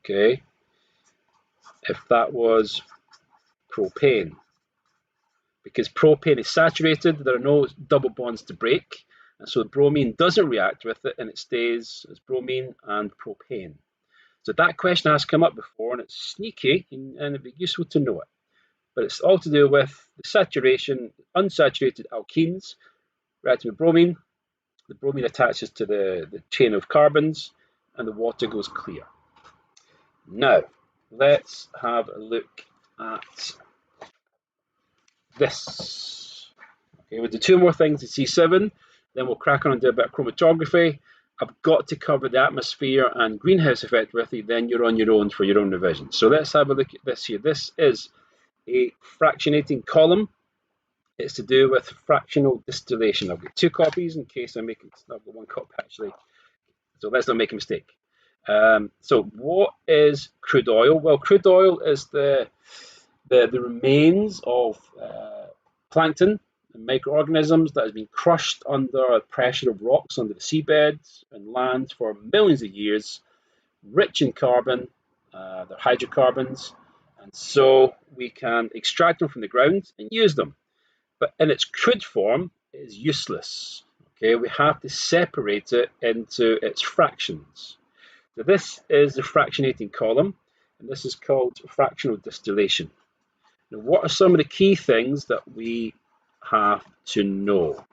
Okay, if that was propane, because propane is saturated, there are no double bonds to break, and so bromine doesn't react with it, and it stays as bromine and propane. So that question has come up before, and it's sneaky, and it'd be useful to know it. But it's all to do with the saturation, unsaturated alkenes reacting with bromine. The bromine attaches to the chain of carbons, and the water goes clear. Now, let's have a look at this. Okay, we'll do 2 more things in C7, then we'll crack on and do a bit of chromatography. I've got to cover the atmosphere and greenhouse effect with you, then you're on your own for your own revision. So let's have a look at this here. This is a fractionating column. It's to do with fractional distillation. I've got 2 copies in case I've got 1 copy actually. So let's not make a mistake. So what is crude oil? Well, crude oil is the remains of plankton and microorganisms that has been crushed under the pressure of rocks under the seabeds and land for millions of years, rich in carbon. They're hydrocarbons, and so we can extract them from the ground and use them. But in its crude form, it is useless. Okay, we have to separate it into its fractions. So this is the fractionating column, and this is called fractional distillation. Now, what are some of the key things that we have to know?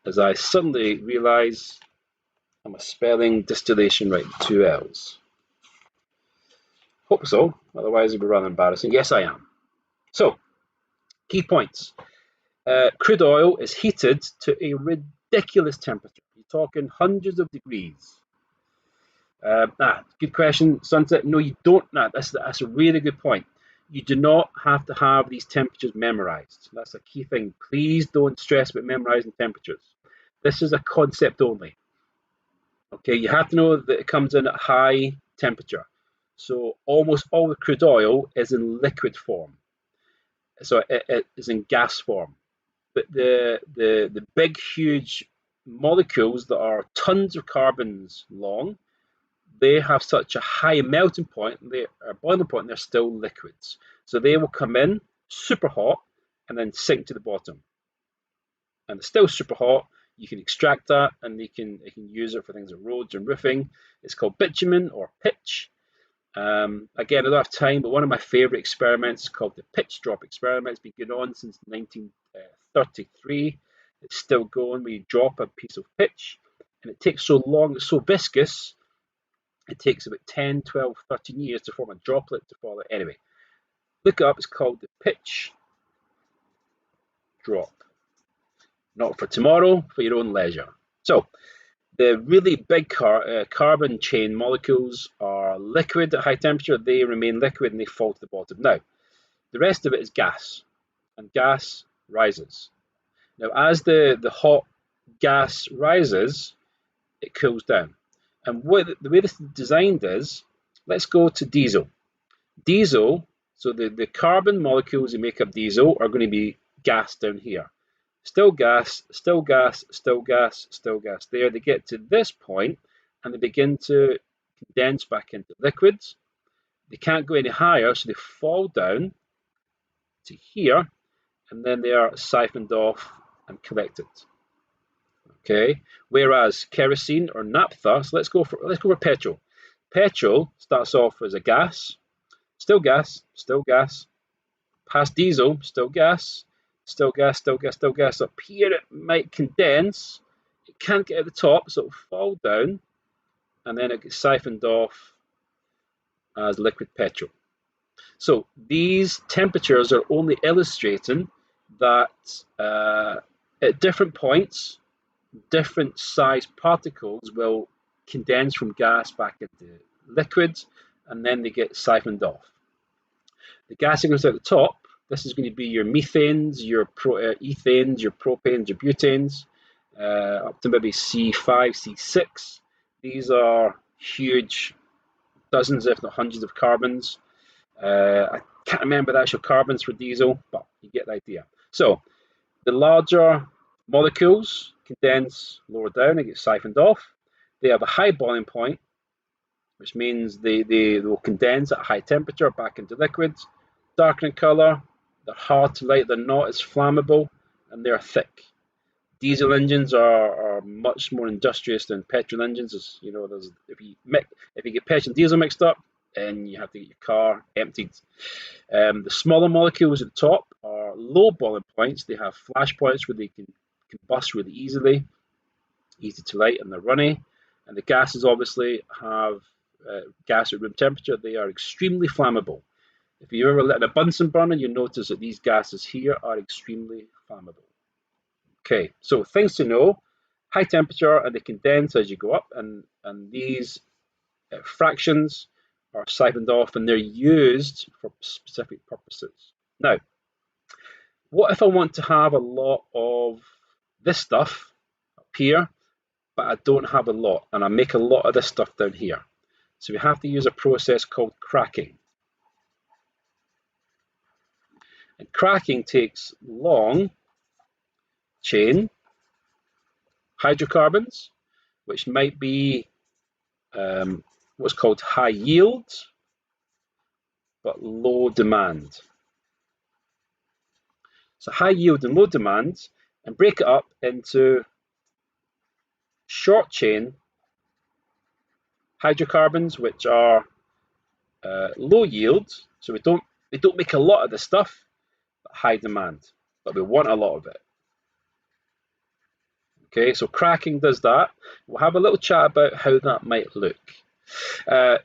As I suddenly realise I'm spelling distillation right with two L's. Hope so, otherwise it would be rather embarrassing. Yes, I am. So, key points. Crude oil is heated to a ridiculous temperature. You're talking hundreds of degrees. Good question, Sunset. No, you don't. That's a really good point. You do not have to have these temperatures memorized. That's a key thing. Please don't stress about memorizing temperatures. This is a concept only. Okay, you have to know that it comes in at high temperature. So almost all the crude oil is in liquid form. So it is in gas form. But the big, huge molecules that are tons of carbons long, they have such a high melting point, they are boiling point, and they're still liquids. So they will come in super hot and then sink to the bottom. And they're still super hot. You can extract that, and you can use it for things like roads and roofing. It's called bitumen or pitch. Again, I don't have time, but one of my favorite experiments is called the pitch drop experiment. It's been going on since 1933. It's still going. We drop a piece of pitch, and it takes so long, it's so viscous, it takes about 10, 12, 13 years to form a droplet to fall out. Anyway, look it up. It's called the pitch drop. Not for tomorrow, for your own leisure. So, the really big carbon chain molecules are liquid at high temperature. They remain liquid and they fall to the bottom. Now, the rest of it is gas, and gas rises. Now, as the hot gas rises, it cools down. And the way this is designed is, let's go to diesel. Diesel, so the carbon molecules that make up diesel are going to be gas down here. Still gas, still gas, still gas, still gas. There, they get to this point and they begin to condense back into liquids. They can't go any higher, so they fall down to here, and then they are siphoned off and collected. Okay. Whereas kerosene or naphtha, so let's go for petrol. Petrol starts off as a gas, still gas, still gas. Past diesel, still gas, still gas, still gas, still gas. Up here it might condense. It can't get at the top, so it'll fall down, and then it gets siphoned off as liquid petrol. So these temperatures are only illustrating that at different points, different sized particles will condense from gas back into liquids, and then they get siphoned off. The gas that goes out the top, this is going to be your methanes, your ethanes, your propanes, your butanes, up to maybe C5, C6. These are huge, dozens, if not hundreds of carbons. I can't remember the actual carbons for diesel, but you get the idea. So the larger molecules condense lower down and get siphoned off. They have a high boiling point, which means they will condense at a high temperature back into liquids. Darker in colour, they're hard to light, they're not as flammable, and they're thick. Diesel engines are much more industrious than petrol engines. As you know, if you get petrol and diesel mixed up, then you have to get your car emptied. The smaller molecules at the top are low boiling points. They have flash points where they can combust really easily, easy to light, and they're runny. And the gases obviously have gas at room temperature. They are extremely flammable. If you ever lit a Bunsen burner, you'll notice that these gases here are extremely flammable. Okay, so things to know: high temperature, and they condense as you go up, and these fractions are siphoned off, and they're used for specific purposes. Now, what if I want to have a lot of this stuff up here, but I don't have a lot, and I make a lot of this stuff down here? So we have to use a process called cracking. And cracking takes long chain hydrocarbons, which might be what's called high yield, but low demand. So high yield and low demand, and break it up into short chain Hydrocarbons, which are low yield, so we don't make a lot of the stuff, but high demand, but we want a lot of it. Okay, so cracking does that. We'll have a little chat about how that might look.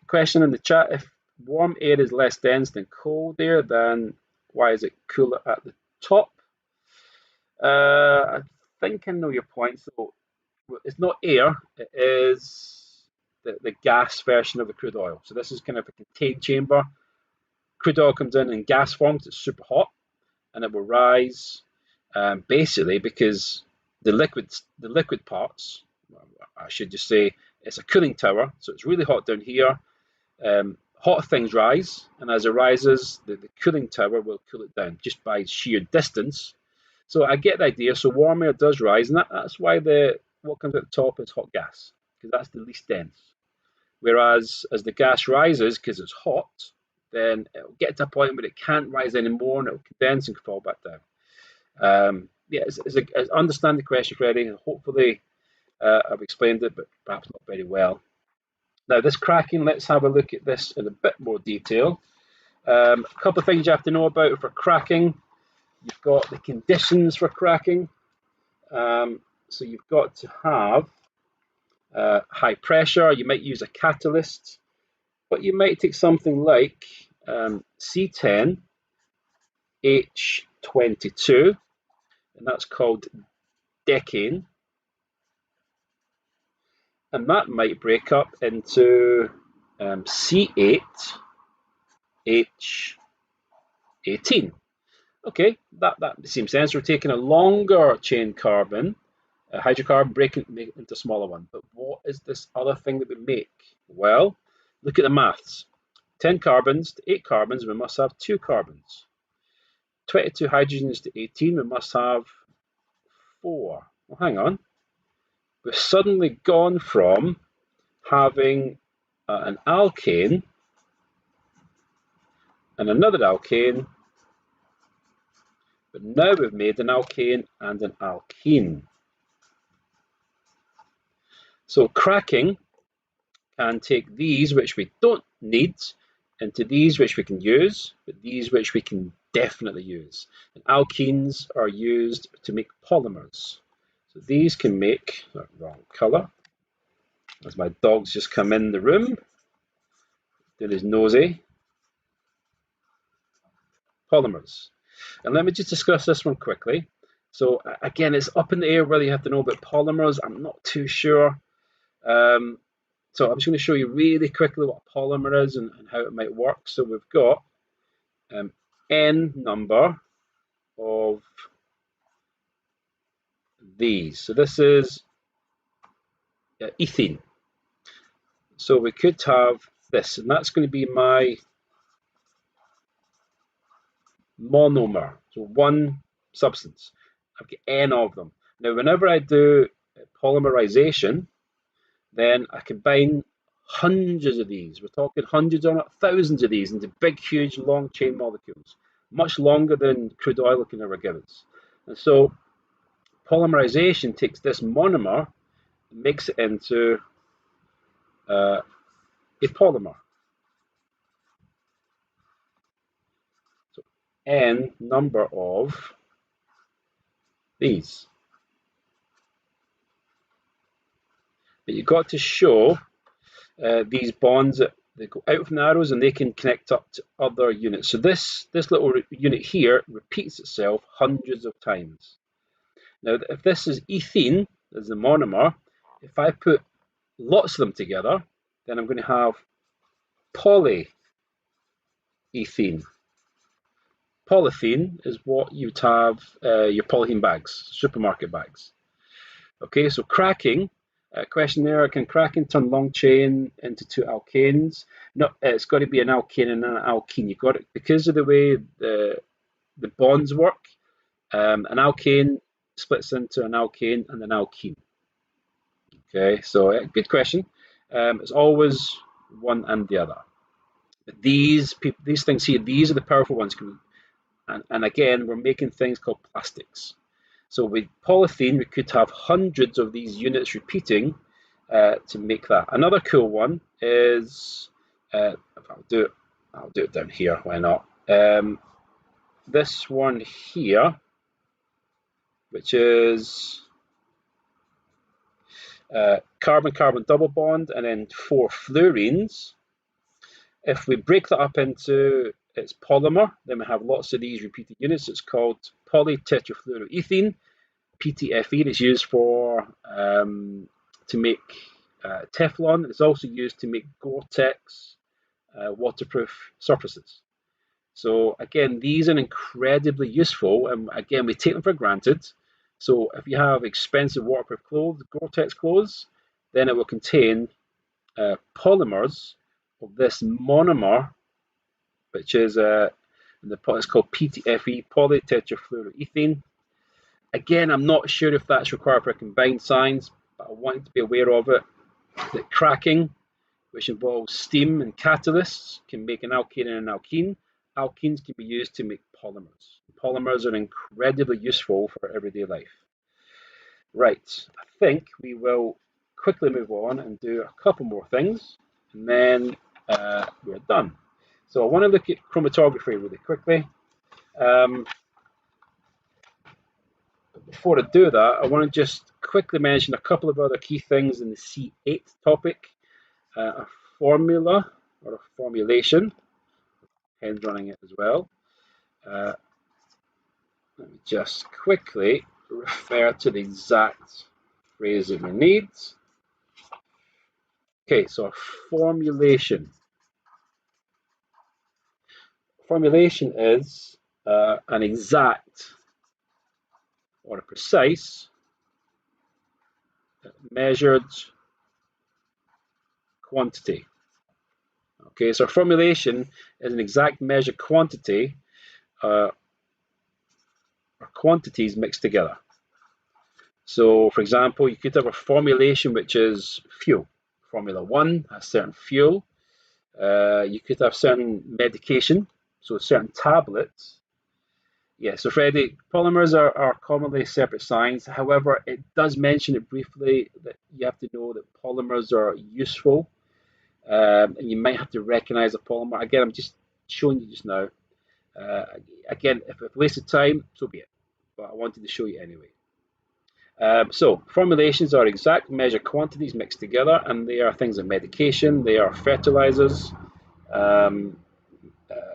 Question in the chat: if warm air is less dense than cold air, then why is it cooler at the top? I think I know your point. So it's not air, it is the gas version of the crude oil. So this is kind of a contained chamber. Crude oil comes in gas forms, it's super hot, and it will rise basically because the liquid parts, I should just say, it's a cooling tower, so it's really hot down here. Hot things rise, and as it rises, the cooling tower will cool it down just by sheer distance. So I get the idea. So warm air does rise, and that's why what comes at the top is hot gas, because that's the least dense. Whereas as the gas rises, because it's hot, then it'll get to a point where it can't rise anymore, and it'll condense and fall back down. Yeah, I understand the question, Freddie, and hopefully I've explained it, but perhaps not very well. Now, this cracking, let's have a look at this in a bit more detail. A couple of things you have to know about for cracking. You've got the conditions for cracking. So you've got to have high pressure. You might use a catalyst, but you might take something like C10H22, and that's called decane. And that might break up into C8H18. Okay, that seems sense. We're taking a longer chain carbon, a hydrocarbon, breaking it into a smaller one. But what is this other thing that we make? Well, look at the maths. 10 carbons to 8 carbons, we must have 2 carbons. 22 hydrogens to 18, we must have 4. Well, hang on. We've suddenly gone from having an alkane and another alkane, but now we've made an alkane and an alkene. So cracking can take these which we don't need into these which we can use, but these which we can definitely use. And alkenes are used to make polymers. So these can make, wrong colour, as my dog's just come in the room, doing his nosy, polymers. And let me just discuss this one quickly. So again, it's up in the air whether you have to know about polymers. I'm not too sure. So I'm just going to show you really quickly what a polymer is and how it might work. So we've got n number of these. So this is ethene. So we could have this, and that's going to be my monomer. So one substance. I've got n of them. Now, whenever I do polymerization, then I combine hundreds of these. We're talking hundreds or not thousands of these into big, huge, long chain molecules, much longer than crude oil can ever give us. And so polymerization takes this monomer and makes it into a polymer. So n number of these. But you've got to show these bonds that they go out from the arrows and they can connect up to other units. So this little unit here repeats itself hundreds of times. Now, if this is ethene, as the monomer, if I put lots of them together, then I'm going to have polyethene. Polyethene is what you'd have your polythene bags, supermarket bags. Okay, so cracking. Question there: can cracking turn long chain into 2 alkanes? No, it's got to be an alkane and an alkene. You've got it because of the way the bonds work. An alkane splits into an alkane and an alkene. Okay, so good question. It's always one and the other. But these things here, these are the powerful ones. And again, we're making things called plastics. So with polythene, we could have hundreds of these units repeating to make that. Another cool one is, I'll do it down here. Why not? This one here, which is carbon-carbon double bond and then 4 fluorines. If we break that up into its polymer, then we have lots of these repeated units. It's called polytetrafluoroethene, PTFE. It is used for to make Teflon. It's also used to make Gore-Tex waterproof surfaces. So again, these are incredibly useful, and again, we take them for granted. So if you have expensive waterproof clothes, Gore-Tex clothes, then it will contain polymers of this monomer, which is it's called PTFE, polytetrafluoroethene. Again, I'm not sure if that's required for combined science, but I wanted to be aware of it. That cracking, which involves steam and catalysts, can make an alkane and an alkene. Alkenes can be used to make polymers. Polymers are incredibly useful for everyday life. Right, I think we will quickly move on and do a couple more things, and then we're done. So I want to look at chromatography really quickly. Before I do that, I want to just quickly mention a couple of other key things in the C8 topic. A formula or a formulation, hence running it as well. Let me just quickly refer to the exact phrase that we need. Okay, so a formulation. Formulation is an exact or a precise measured quantity. Okay, so a formulation is an exact measured quantity or quantities mixed together. So, for example, you could have a formulation which is fuel. Formula 1 has certain fuel. You could have certain medication, so certain tablets. Yeah, so Freddie, polymers are commonly separate science. However, it does mention it briefly that you have to know that polymers are useful, and you might have to recognize a polymer. Again, I'm just showing you just now. Again, if it's a waste of time, so be it. But I wanted to show you anyway. So formulations are exact measured quantities mixed together, and they are things like medication, they are fertilizers,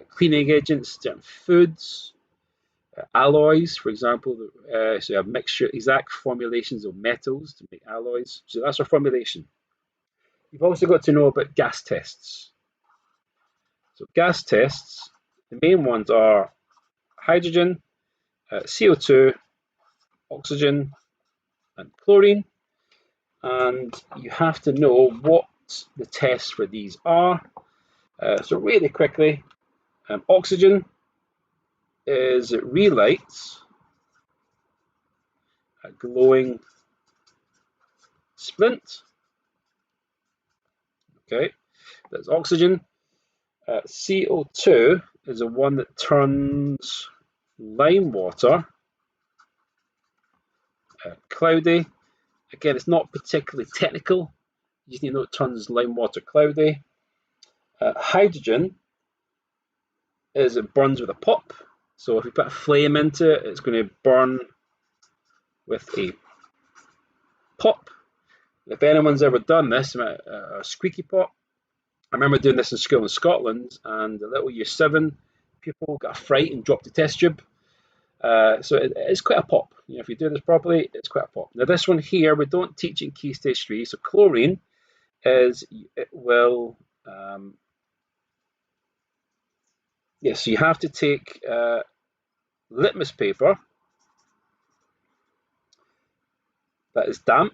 cleaning agents, certain foods, alloys, for example. So you have mixture, exact formulations of metals to make alloys. So that's our formulation. You've also got to know about gas tests. So gas tests, the main ones are hydrogen, CO2, oxygen, and chlorine. And you have to know what the tests for these are. So really quickly, oxygen is it relights a glowing splint. Okay, that's oxygen. CO2 is the one that turns lime water cloudy. Again, it's not particularly technical. You just need to know it turns lime water cloudy. Hydrogen is it burns with a pop. So if you put a flame into it, it's going to burn with a pop. If anyone's ever done this, a squeaky pop, I remember doing this in school in Scotland, and the little year 7 people got a fright and dropped the test tube. So it's quite a pop. You know, if you do this properly, it's quite a pop. Now this one here, we don't teach in key stage 3. So chlorine is, it will, yes, so you have to take litmus paper that is damp.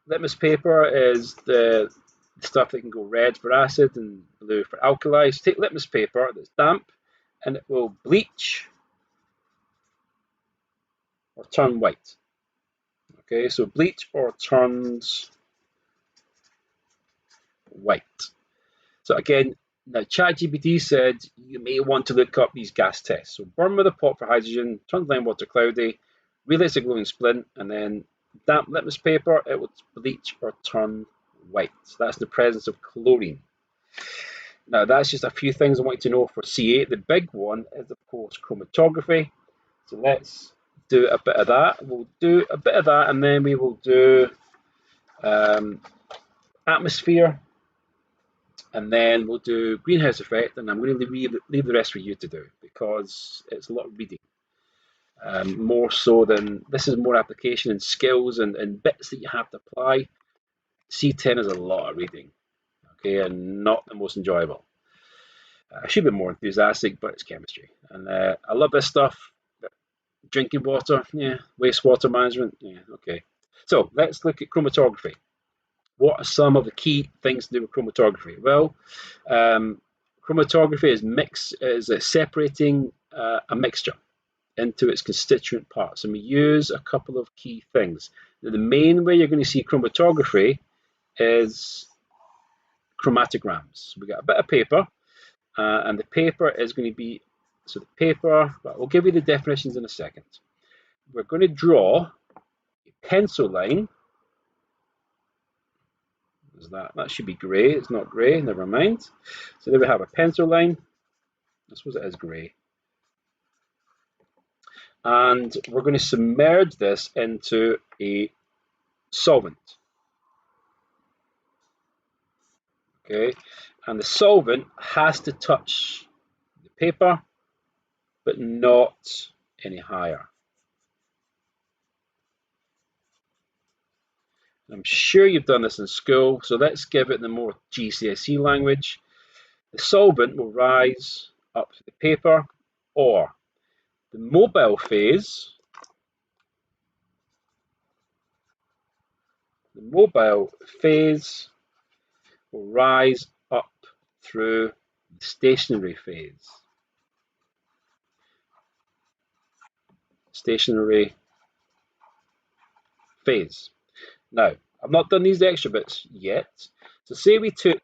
Litmus paper is the stuff that can go red for acid and blue for alkali. So take litmus paper that's damp, and it will bleach or turn white. Okay, so bleach or turns white. So again, now ChatGPT said you may want to look up these gas tests. So burn with a pop for hydrogen, turns lime water cloudy, relays a glowing splint, and then damp litmus paper, it will bleach or turn white. So that's the presence of chlorine. Now that's just a few things I want you to know for C8. The big one is of course chromatography. So let's do a bit of that. We'll do a bit of that and then we will do atmosphere, and then we'll do greenhouse effect, and I'm going to leave the rest for you to do because it's a lot of reading. More so than, this is more application and skills and bits that you have to apply. C10 is a lot of reading, okay, and not the most enjoyable. I should be more enthusiastic, but it's chemistry. And I love this stuff. Drinking water, yeah. Wastewater management, yeah, okay. So let's look at chromatography. What are some of the key things to do with chromatography? Well, chromatography is separating a mixture into its constituent parts, and we use a couple of key things. Now, the main way you're going to see chromatography is chromatograms. We got a bit of paper, and the paper is going to be, so the paper, well, we'll give you the definitions in a second. We're going to draw a pencil line. Is that should be grey? It's not grey, never mind. So there we have a pencil line. I suppose it is grey. And we're going to submerge this into a solvent. Okay, and the solvent has to touch the paper, but not any higher. I'm sure you've done this in school, so let's give it the more GCSE language. The solvent will rise up to the paper, or the mobile phase will rise up through the stationary phase. Now, I've not done these extra bits yet. So say we took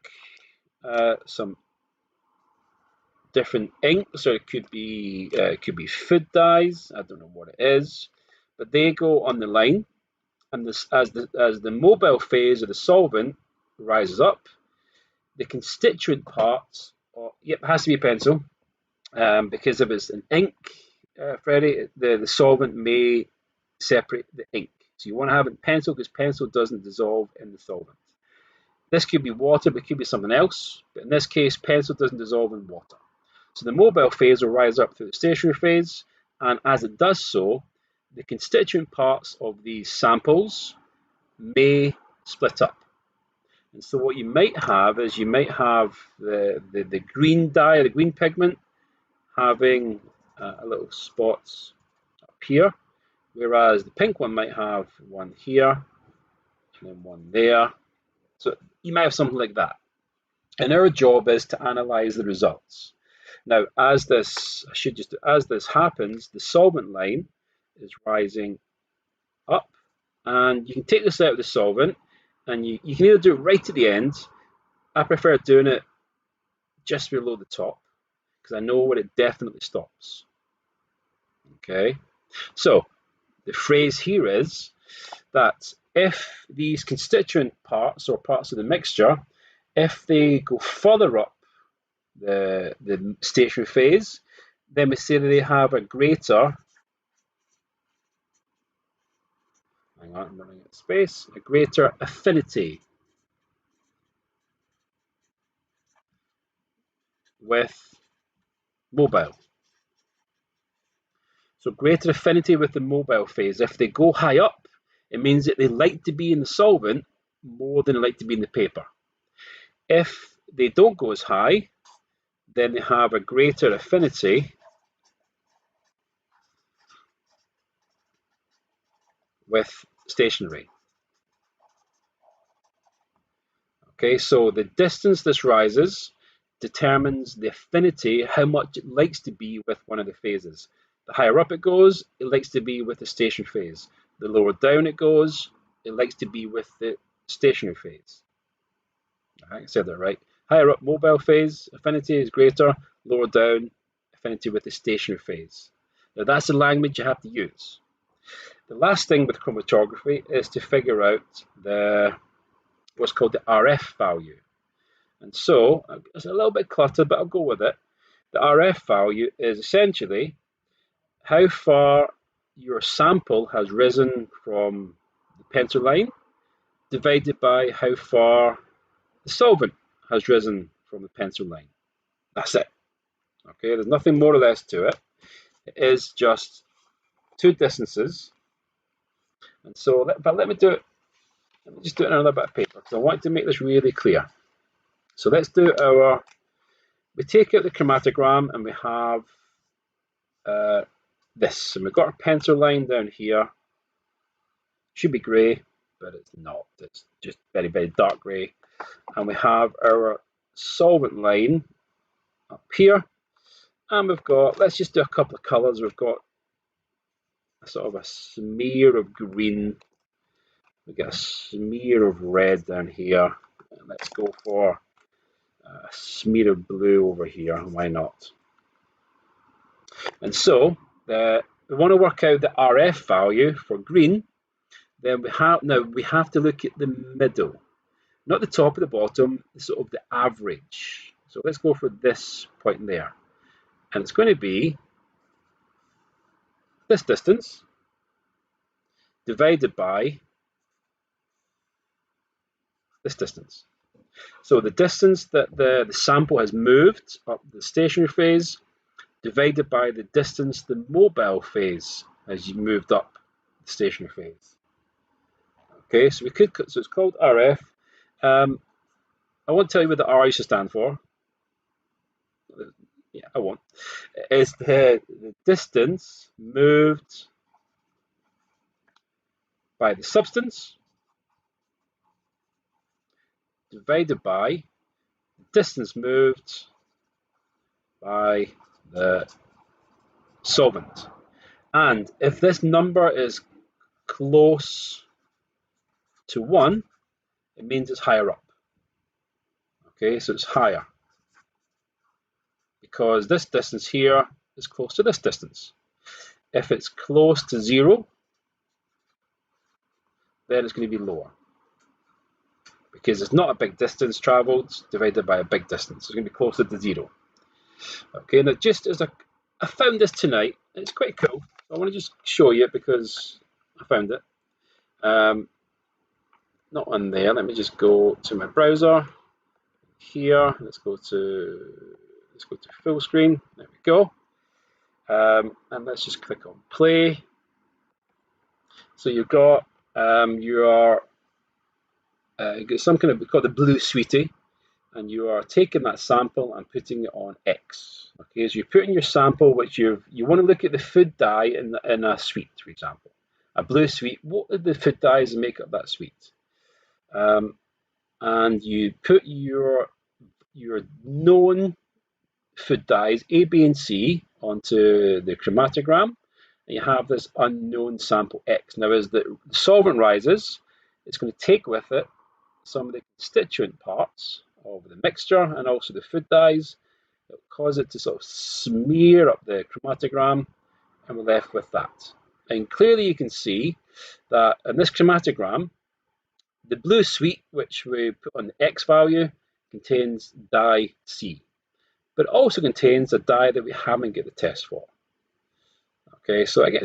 some different inks, or it could be food dyes. I don't know what it is, but they go on the line, and this, as the mobile phase of the solvent rises up, the constituent parts. Yep, it has to be a pencil, because if it's an ink, Freddie, the solvent may separate the ink. So you want to have it pencil because pencil doesn't dissolve in the solvent. This could be water, but it could be something else. But in this case, pencil doesn't dissolve in water. So the mobile phase will rise up through the stationary phase, and as it does so, the constituent parts of these samples may split up. And so what you might have is you might have the green dye, the green pigment, having a little spots up here, whereas the pink one might have one here and then one there. So you might have something like that. And our job is to analyze the results. Now, as this happens, the solvent line is rising up, and you can take this out of the solvent, and you can either do it right at the end. I prefer doing it just below the top because I know where it definitely stops. Okay, so the phrase here is that if these constituent parts or parts of the mixture, if they go further up the stationary phase, then we say that they have a greater, hang on, I'm running out of space, a greater affinity with mobile. So greater affinity with the mobile phase. If they go high up, it means that they like to be in the solvent more than they like to be in the paper. If they don't go as high, then they have a greater affinity with stationary. Okay, so the distance this rises determines the affinity, how much it likes to be with one of the phases. The higher up it goes, it likes to be with the stationary phase. The lower down it goes, it likes to be with the stationary phase. I said that right. Higher up mobile phase, affinity is greater. Lower down, affinity with the stationary phase. Now that's the language you have to use. The last thing with chromatography is to figure out what's called the RF value. And so it's a little bit cluttered, but I'll go with it. The RF value is essentially how far your sample has risen from the pencil line divided by how far the solvent has risen from the pencil line. That's it. Okay, there's nothing more or less to it. It is just two distances. And so, but let me do it. Let me just do it on another bit of paper because I want to make this really clear. So let's do we take out the chromatogram and we have this. And we've got our pencil line down here. Should be grey, but it's not. It's just very, very dark grey. And we have our solvent line up here. And we've got, let's just do a couple of colours. We've got a sort of a smear of green. We get a smear of red down here. And let's go for a smear of blue over here. Why not? And so we want to work out the RF value for green. Then we have to look at the middle, not the top or the bottom, sort of the average. So let's go for this point there. And it's going to be this distance divided by this distance. So the distance that the sample has moved up the stationary phase divided by the distance the mobile phase has moved up the stationary phase. Okay, so it's called RF. I won't tell you what the R used to stand for. Yeah, I won't. It's the distance moved by the substance divided by the distance moved by the solvent. And if this number is close to 1, it means it's higher up. Okay, so it's higher because this distance here is close to this distance. If it's close to 0, then it's going to be lower because it's not a big distance travelled divided by a big distance. It's going to be closer to 0. Okay, now just as I found this tonight, it's quite cool. I want to just show you it because I found it. Not on there. Let me just go to my browser here. Let's go to full screen. There we go. And let's just click on play. So you've got some kind of, we call it the blue sweetie, and you are taking that sample and putting it on X. Okay, so you're putting your sample, which you want to look at the food dye in a sweet, for example, a blue sweet. What are the food dyes that make up that sweet? And you put your known food dyes A, B, and C onto the chromatogram, and you have this unknown sample X. Now, as the solvent rises, it's going to take with it some of the constituent parts of the mixture and also the food dyes. It will cause it to sort of smear up the chromatogram, and we're left with that. And clearly you can see that in this chromatogram, the blue sweet, which we put on the X value, contains dye C, but it also contains a dye that we haven't got the test for. Okay, so again,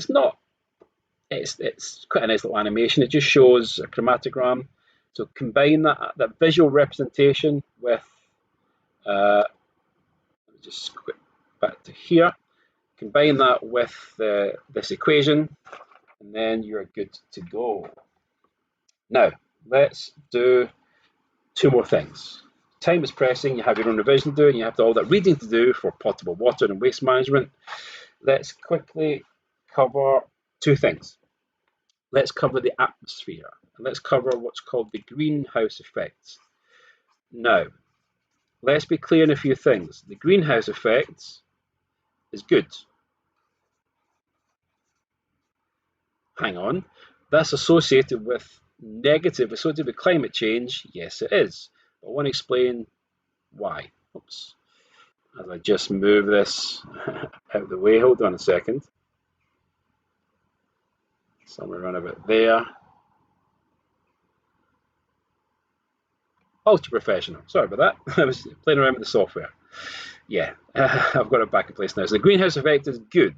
it's quite a nice little animation. It just shows a chromatogram. So combine that visual representation with, let me just go back to here. Combine that with this equation, and then you're good to go. Now, let's do 2 more things. Time is pressing, you have your own revision to do, and you have all that reading to do for potable water and waste management. Let's quickly cover 2 things. Let's cover the atmosphere, and let's cover what's called the greenhouse effect. Now, let's be clear on a few things. The greenhouse effect is good. Hang on, that's associated with associated with climate change. Yes, it is. But I want to explain why. Oops. As I just move this out of the way, hold on a second. somewhere around about there. Ultra professional. Sorry about that. I was playing around with the software. Yeah, I've got it back in place now. So the greenhouse effect is good.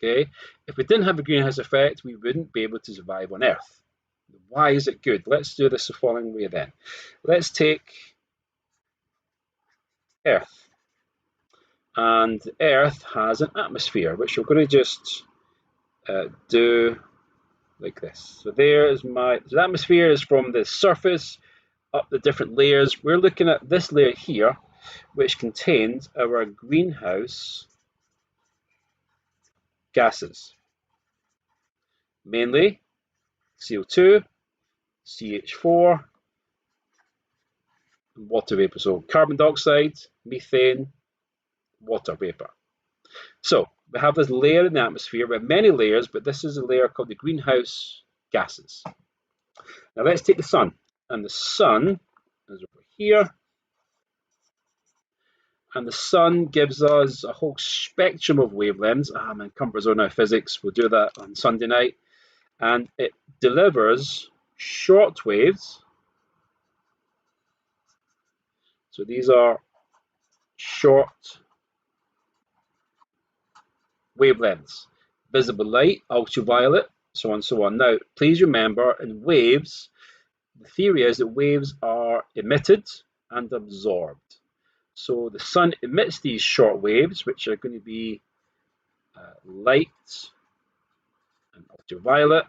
Okay, if we didn't have a greenhouse effect, we wouldn't be able to survive on Earth. Why is it good? Let's do this the following way then. Let's take Earth. And Earth has an atmosphere, which we're going to just do like this. So there's my, so the atmosphere is from the surface up the different layers. We're looking at this layer here, which contains our greenhouse gases, mainly CO2, CH4, and water vapor. So carbon dioxide, methane, water vapor. So we have this layer in the atmosphere. We have many layers, but this is a layer called the greenhouse gases. Now let's take the sun, and the sun is over here. And the sun gives us a whole spectrum of wavelengths. My comfort zone now physics. We'll do that on Sunday night. And it delivers short waves. So these are short wavelengths. Visible light, ultraviolet, so on and so on. Now, please remember, in waves, the theory is that waves are emitted and absorbed. So the sun emits these short waves, which are going to be light and ultraviolet,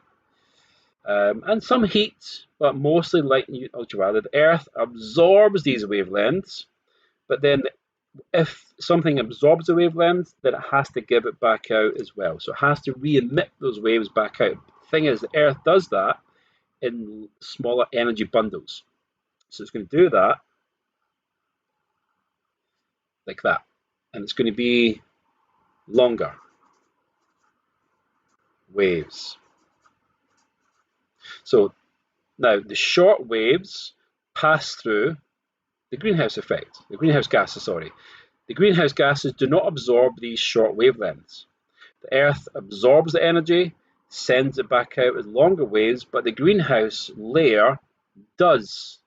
and some heat, but mostly light and ultraviolet. The Earth absorbs these wavelengths, but then if something absorbs the wavelength, then it has to give it back out as well. So it has to re-emit those waves back out. The thing is, the Earth does that in smaller energy bundles. So it's going to do that like that. And it's going to be longer waves. So now the short waves pass through the greenhouse effect, the greenhouse gases, sorry. The greenhouse gases do not absorb these short wavelengths. The Earth absorbs the energy, sends it back out as longer waves, but the greenhouse layer does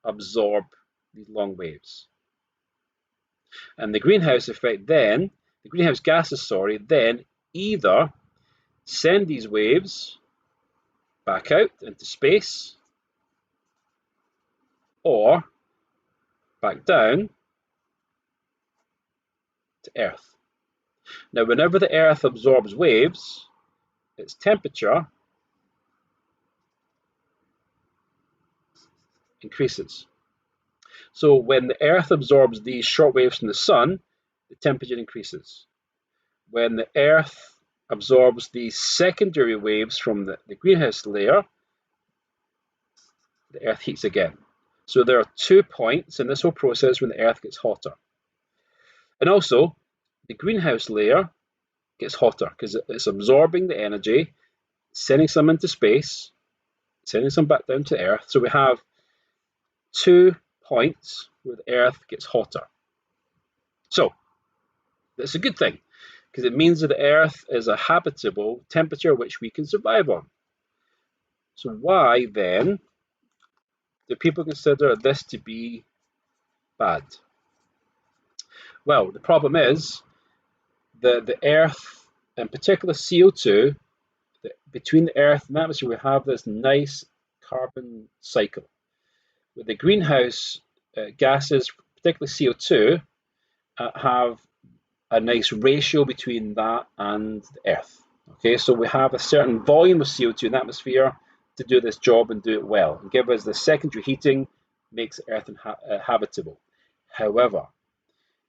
absorb these long waves. And the greenhouse effect then, the greenhouse gases, sorry, then either send these waves back out into space or back down to Earth. Now, whenever the Earth absorbs waves, its temperature increases. So when the Earth absorbs these short waves from the sun, the temperature increases. When the Earth absorbs these secondary waves from the greenhouse layer, the Earth heats again. So there are 2 points in this whole process when the Earth gets hotter. And also, the greenhouse layer gets hotter because it's absorbing the energy, sending some into space, sending some back down to Earth. So we have 2 points where the Earth gets hotter. So that's a good thing because it means that the Earth is a habitable temperature which we can survive on. So why then do people consider this to be bad? Well, the problem is that the Earth, in particular CO2, between the Earth and the atmosphere, we have this nice carbon cycle. With the greenhouse gases, particularly CO2, have a nice ratio between that and the Earth. Okay, so we have a certain volume of CO2 in the atmosphere to do this job and do it well, and give us the secondary heating, makes Earth habitable. However,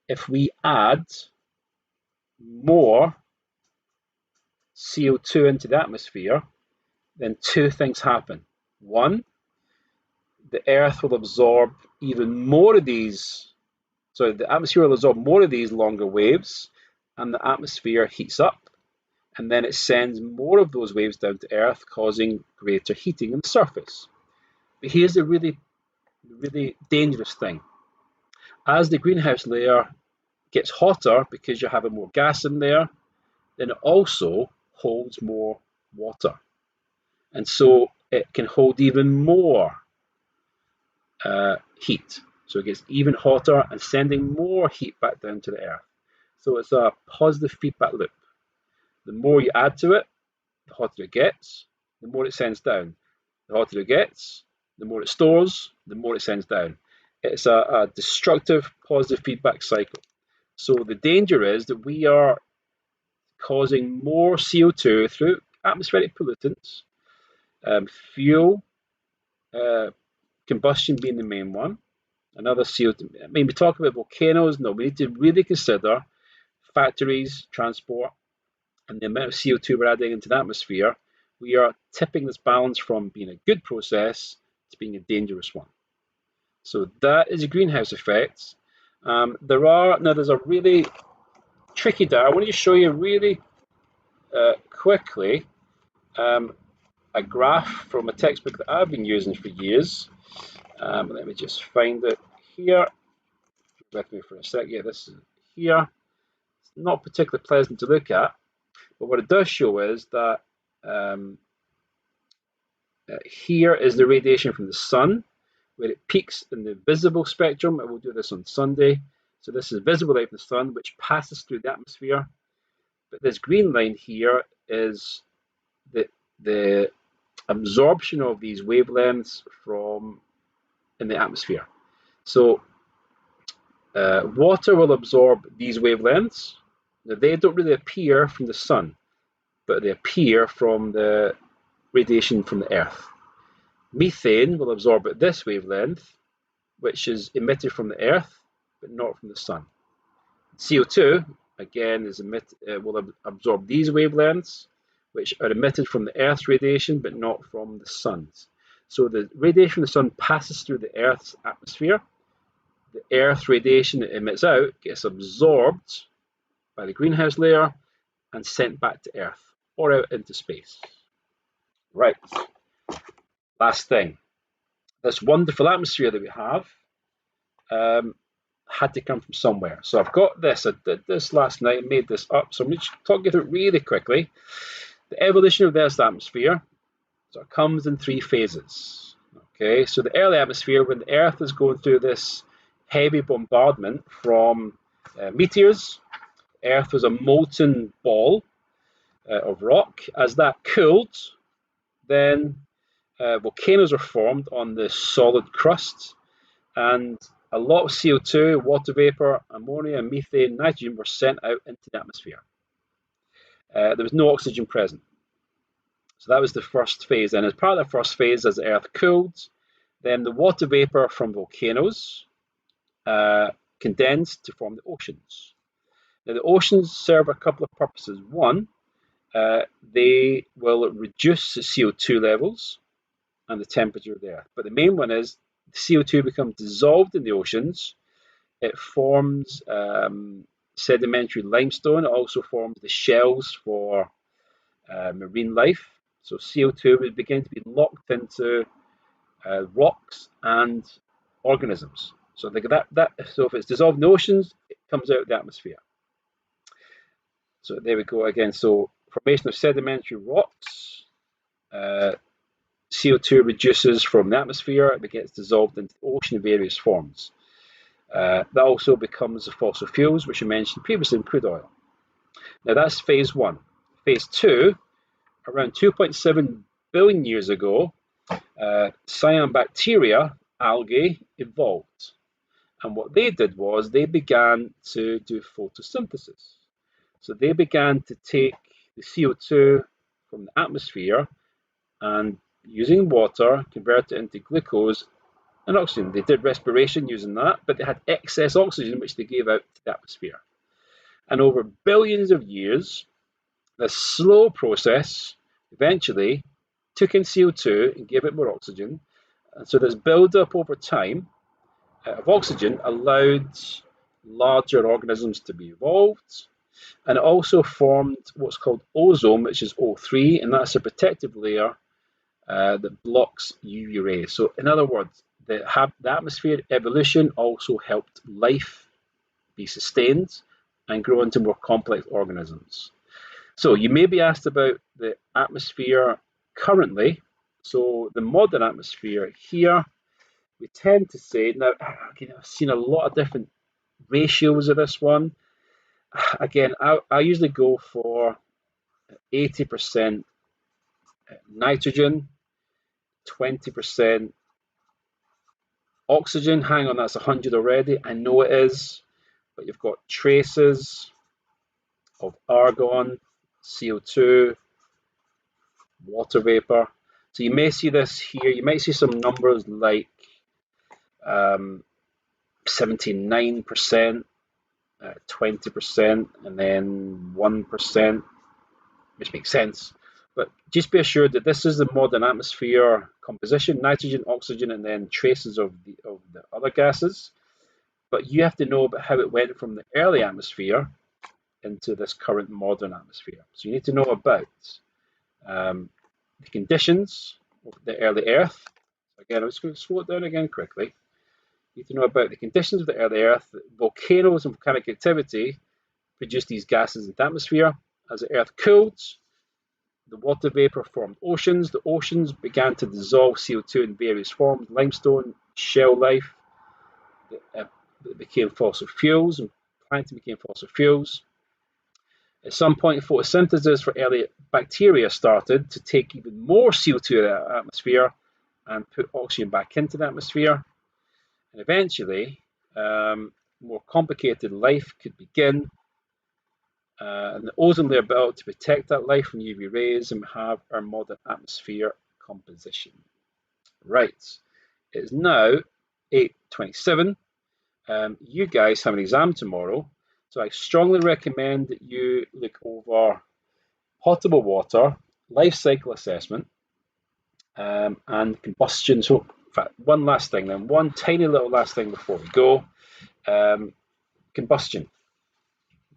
if we add more CO2 into the atmosphere, then 2 things happen. One, the Earth will absorb even more of these, so the atmosphere will absorb more of these longer waves, and the atmosphere heats up, and then it sends more of those waves down to Earth, causing greater heating on the surface. But here's the really dangerous thing. As the greenhouse layer gets hotter because you're having more gas in there, then it also holds more water. And so it can hold even more heat. So it gets even hotter and sending more heat back down to the earth. So it's a positive feedback loop. The more you add to it, the hotter it gets, the more it sends down. The hotter it gets, the more it stores, the more it sends down. It's a destructive positive feedback cycle. So the danger is that we are causing more CO2 through atmospheric pollutants, fuel, combustion being the main one. Another CO2. I mean, we talk about volcanoes. No, we need to really consider factories, transport, and the amount of CO2 we're adding into the atmosphere. We are tipping this balance from being a good process to being a dangerous one. So that is a greenhouse effect. There's a really tricky data. I want to just show you really quickly a graph from a textbook that I've been using for years. Let me just find it here. With me for a sec. Yeah, this is here. It's not particularly pleasant to look at, but what it does show is that here is the radiation from the sun, where it peaks in the visible spectrum, and we'll do this on Sunday. So this is visible light from the sun, which passes through the atmosphere. But this green line here is the absorption of these wavelengths from in the atmosphere. So water will absorb these wavelengths. Now, they don't really appear from the sun, but they appear from the radiation from the earth. Methane will absorb at this wavelength, which is emitted from the earth, but not from the sun. CO2, again, will absorb these wavelengths, which are emitted from the earth's radiation, but not from the sun's. So the radiation from the sun passes through the earth's atmosphere. The earth radiation it emits out gets absorbed by the greenhouse layer and sent back to earth or out into space. Right, last thing. This wonderful atmosphere that we have had to come from somewhere. So I've got this. I did this last night and made this up. So I'm just talking through it really quickly. The evolution of the Earth's atmosphere, so it comes in 3 phases. Okay, so the early atmosphere, when the Earth is going through this heavy bombardment from meteors, Earth was a molten ball of rock. As that cooled, then volcanoes are formed on the solid crust, and a lot of CO2, water vapor, ammonia, methane, nitrogen were sent out into the atmosphere. There was no oxygen present. So that was the first phase. And as part of the first phase, as the Earth cooled, then the water vapor from volcanoes condensed to form the oceans. Now, the oceans serve a couple of purposes. One, they will reduce the CO2 levels and the temperature of the Earth. But the main one is the CO2 becomes dissolved in the oceans. It forms sedimentary limestone. It also forms the shells for marine life. So CO2 would begin to be locked into rocks and organisms. So so if it's dissolved in the oceans, it comes out of the atmosphere. So there we go again. So formation of sedimentary rocks. CO2 reduces from the atmosphere, it gets dissolved into the ocean in various forms. That also becomes the fossil fuels, which I mentioned previously in crude oil. Now that's phase 1. Phase 2, around 2.7 billion years ago, cyanobacteria, algae, evolved. And what they did was they began to do photosynthesis. So they began to take the CO2 from the atmosphere and using water, convert it into glucose and oxygen. They did respiration using that, but they had excess oxygen which they gave out to the atmosphere. And over billions of years, this slow process eventually took in CO2 and gave it more oxygen. And so this build-up over time of oxygen allowed larger organisms to be evolved. And it also formed what's called ozone, which is O3, and that's a protective layer that blocks UV rays. So in other words, the atmosphere evolution also helped life be sustained and grow into more complex organisms. So you may be asked about the atmosphere currently. So the modern atmosphere here, we tend to say, now again, I've seen a lot of different ratios of this one. Again, I usually go for 80% nitrogen, 20% oxygen. Hang on, that's 100 already. I know it is, but you've got traces of argon, CO2, water vapor. So you may see this here. You might see some numbers like 79%, 20%, and then 1%, which makes sense. But just be assured that this is the modern atmosphere composition: nitrogen, oxygen, and then traces of the other gases. But you have to know about how it went from the early atmosphere into this current modern atmosphere. So you need to know about the conditions of the early Earth. Again, I'm just going to slow it down again quickly. You need to know about the conditions of the early Earth. Volcanoes and volcanic activity produced these gases in the atmosphere. As the Earth cooled, the water vapor formed oceans. The oceans began to dissolve CO2 in various forms: limestone, shell life, that became fossil fuels, and plankton became fossil fuels. At some point, photosynthesis for early bacteria started to take even more CO2 out of the atmosphere and put oxygen back into the atmosphere. And eventually, more complicated life could begin. And the ozone layer built to protect that life from UV rays, and have our modern atmosphere composition. Right, it is now 8:27. You guys have an exam tomorrow, so I strongly recommend that you look over potable water, life cycle assessment, and combustion. So, in fact, one last thing then, one tiny little last thing before we go. Combustion.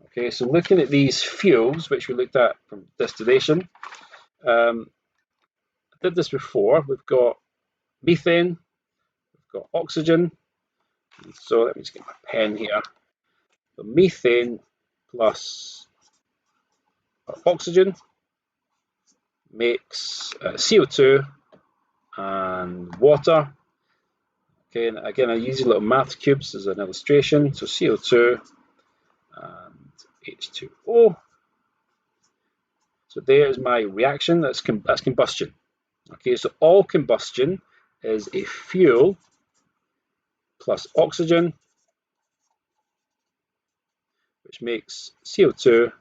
Okay, so looking at these fuels, which we looked at from distillation, I did this before. We've got methane, we've got oxygen. So let me just get my pen here. So methane plus oxygen makes CO2 and water. Okay, and again, I use little math cubes as an illustration. So CO2 and H2O. So there's my reaction. That's combustion. Okay, so all combustion is a fuel plus oxygen, which makes CO2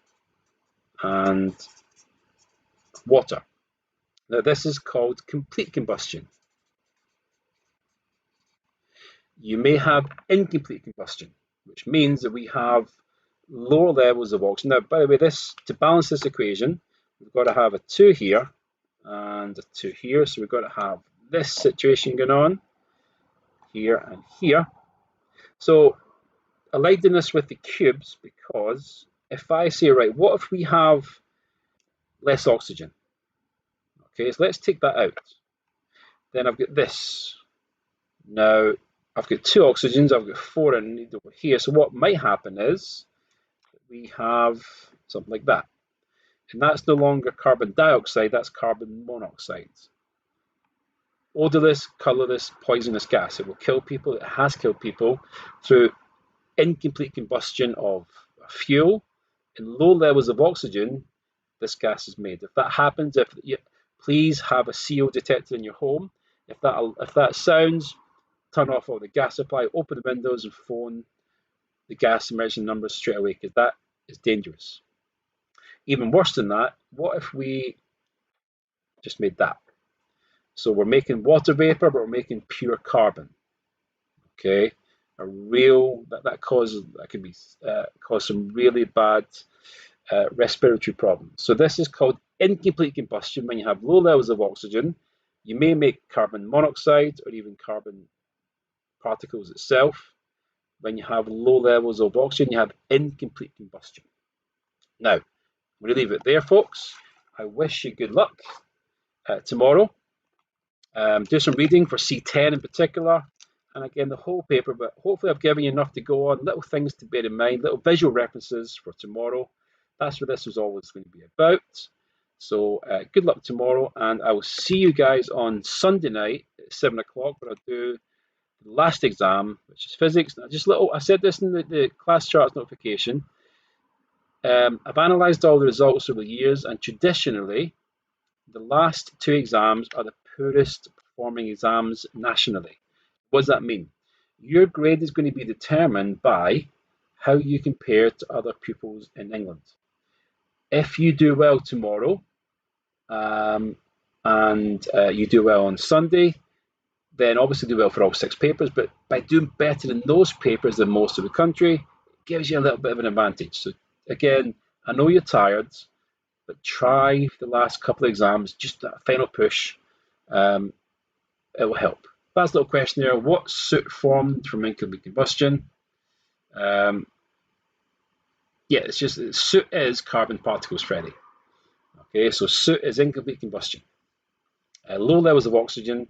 and water. Now this is called complete combustion. You may have incomplete combustion, which means that we have lower levels of oxygen. Now, by the way, to balance this equation, we've got to have a 2 here and a 2 here. So we've got to have this situation going on here and here. So I like doing this with the cubes because if I say, right, what if we have less oxygen? Okay, so let's take that out. Then I've got this. Now, I've got 2 oxygens, I've got 4 I need over here. So what might happen is we have something like that. And that's no longer carbon dioxide, that's carbon monoxide. Odorless, colorless, poisonous gas. It will kill people. It has killed people through incomplete combustion of fuel and low levels of oxygen. This gas is made. If that happens, please have a CO detector in your home. If that sounds, turn off all the gas supply, open the windows, and phone the gas emergency numbers straight away, because that is dangerous. Even worse than that, what if we just made that? So we're making water vapor, but we're making pure carbon. Okay, that could cause some really bad respiratory problems. So this is called incomplete combustion. When you have low levels of oxygen, you may make carbon monoxide or even carbon particles itself. When you have low levels of oxygen, you have incomplete combustion. Now, I'm going to leave it there, folks. I wish you good luck tomorrow. Do some reading for C10 in particular, and again the whole paper, but hopefully I've given you enough to go on, little things to bear in mind, little visual references for tomorrow. That's what this was always going to be about. So good luck tomorrow, and I will see you guys on Sunday night at 7 o'clock, where I'll do the last exam, which is physics. Now, I said this in the class charts notification. I've analysed all the results over the years, and traditionally, the last two exams are the poorest performing exams nationally. What does that mean? Your grade is going to be determined by how you compare to other pupils in England. If you do well tomorrow, and you do well on Sunday, then obviously do well for all 6 papers. But by doing better in those papers than most of the country, it gives you a little bit of an advantage. So again, I know you're tired, but try the last couple of exams, just that final push. It will help. Last little question there: what soot formed from incomplete combustion? Yeah, it's just soot is carbon particles, Freddie. Okay, so soot is incomplete combustion. Low levels of oxygen,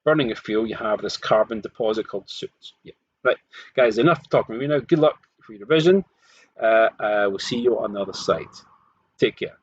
burning a fuel, you have this carbon deposit called soot. Yeah. Right, guys, enough talking with me now. Good luck for your revision. We'll see you on the other side. Take care.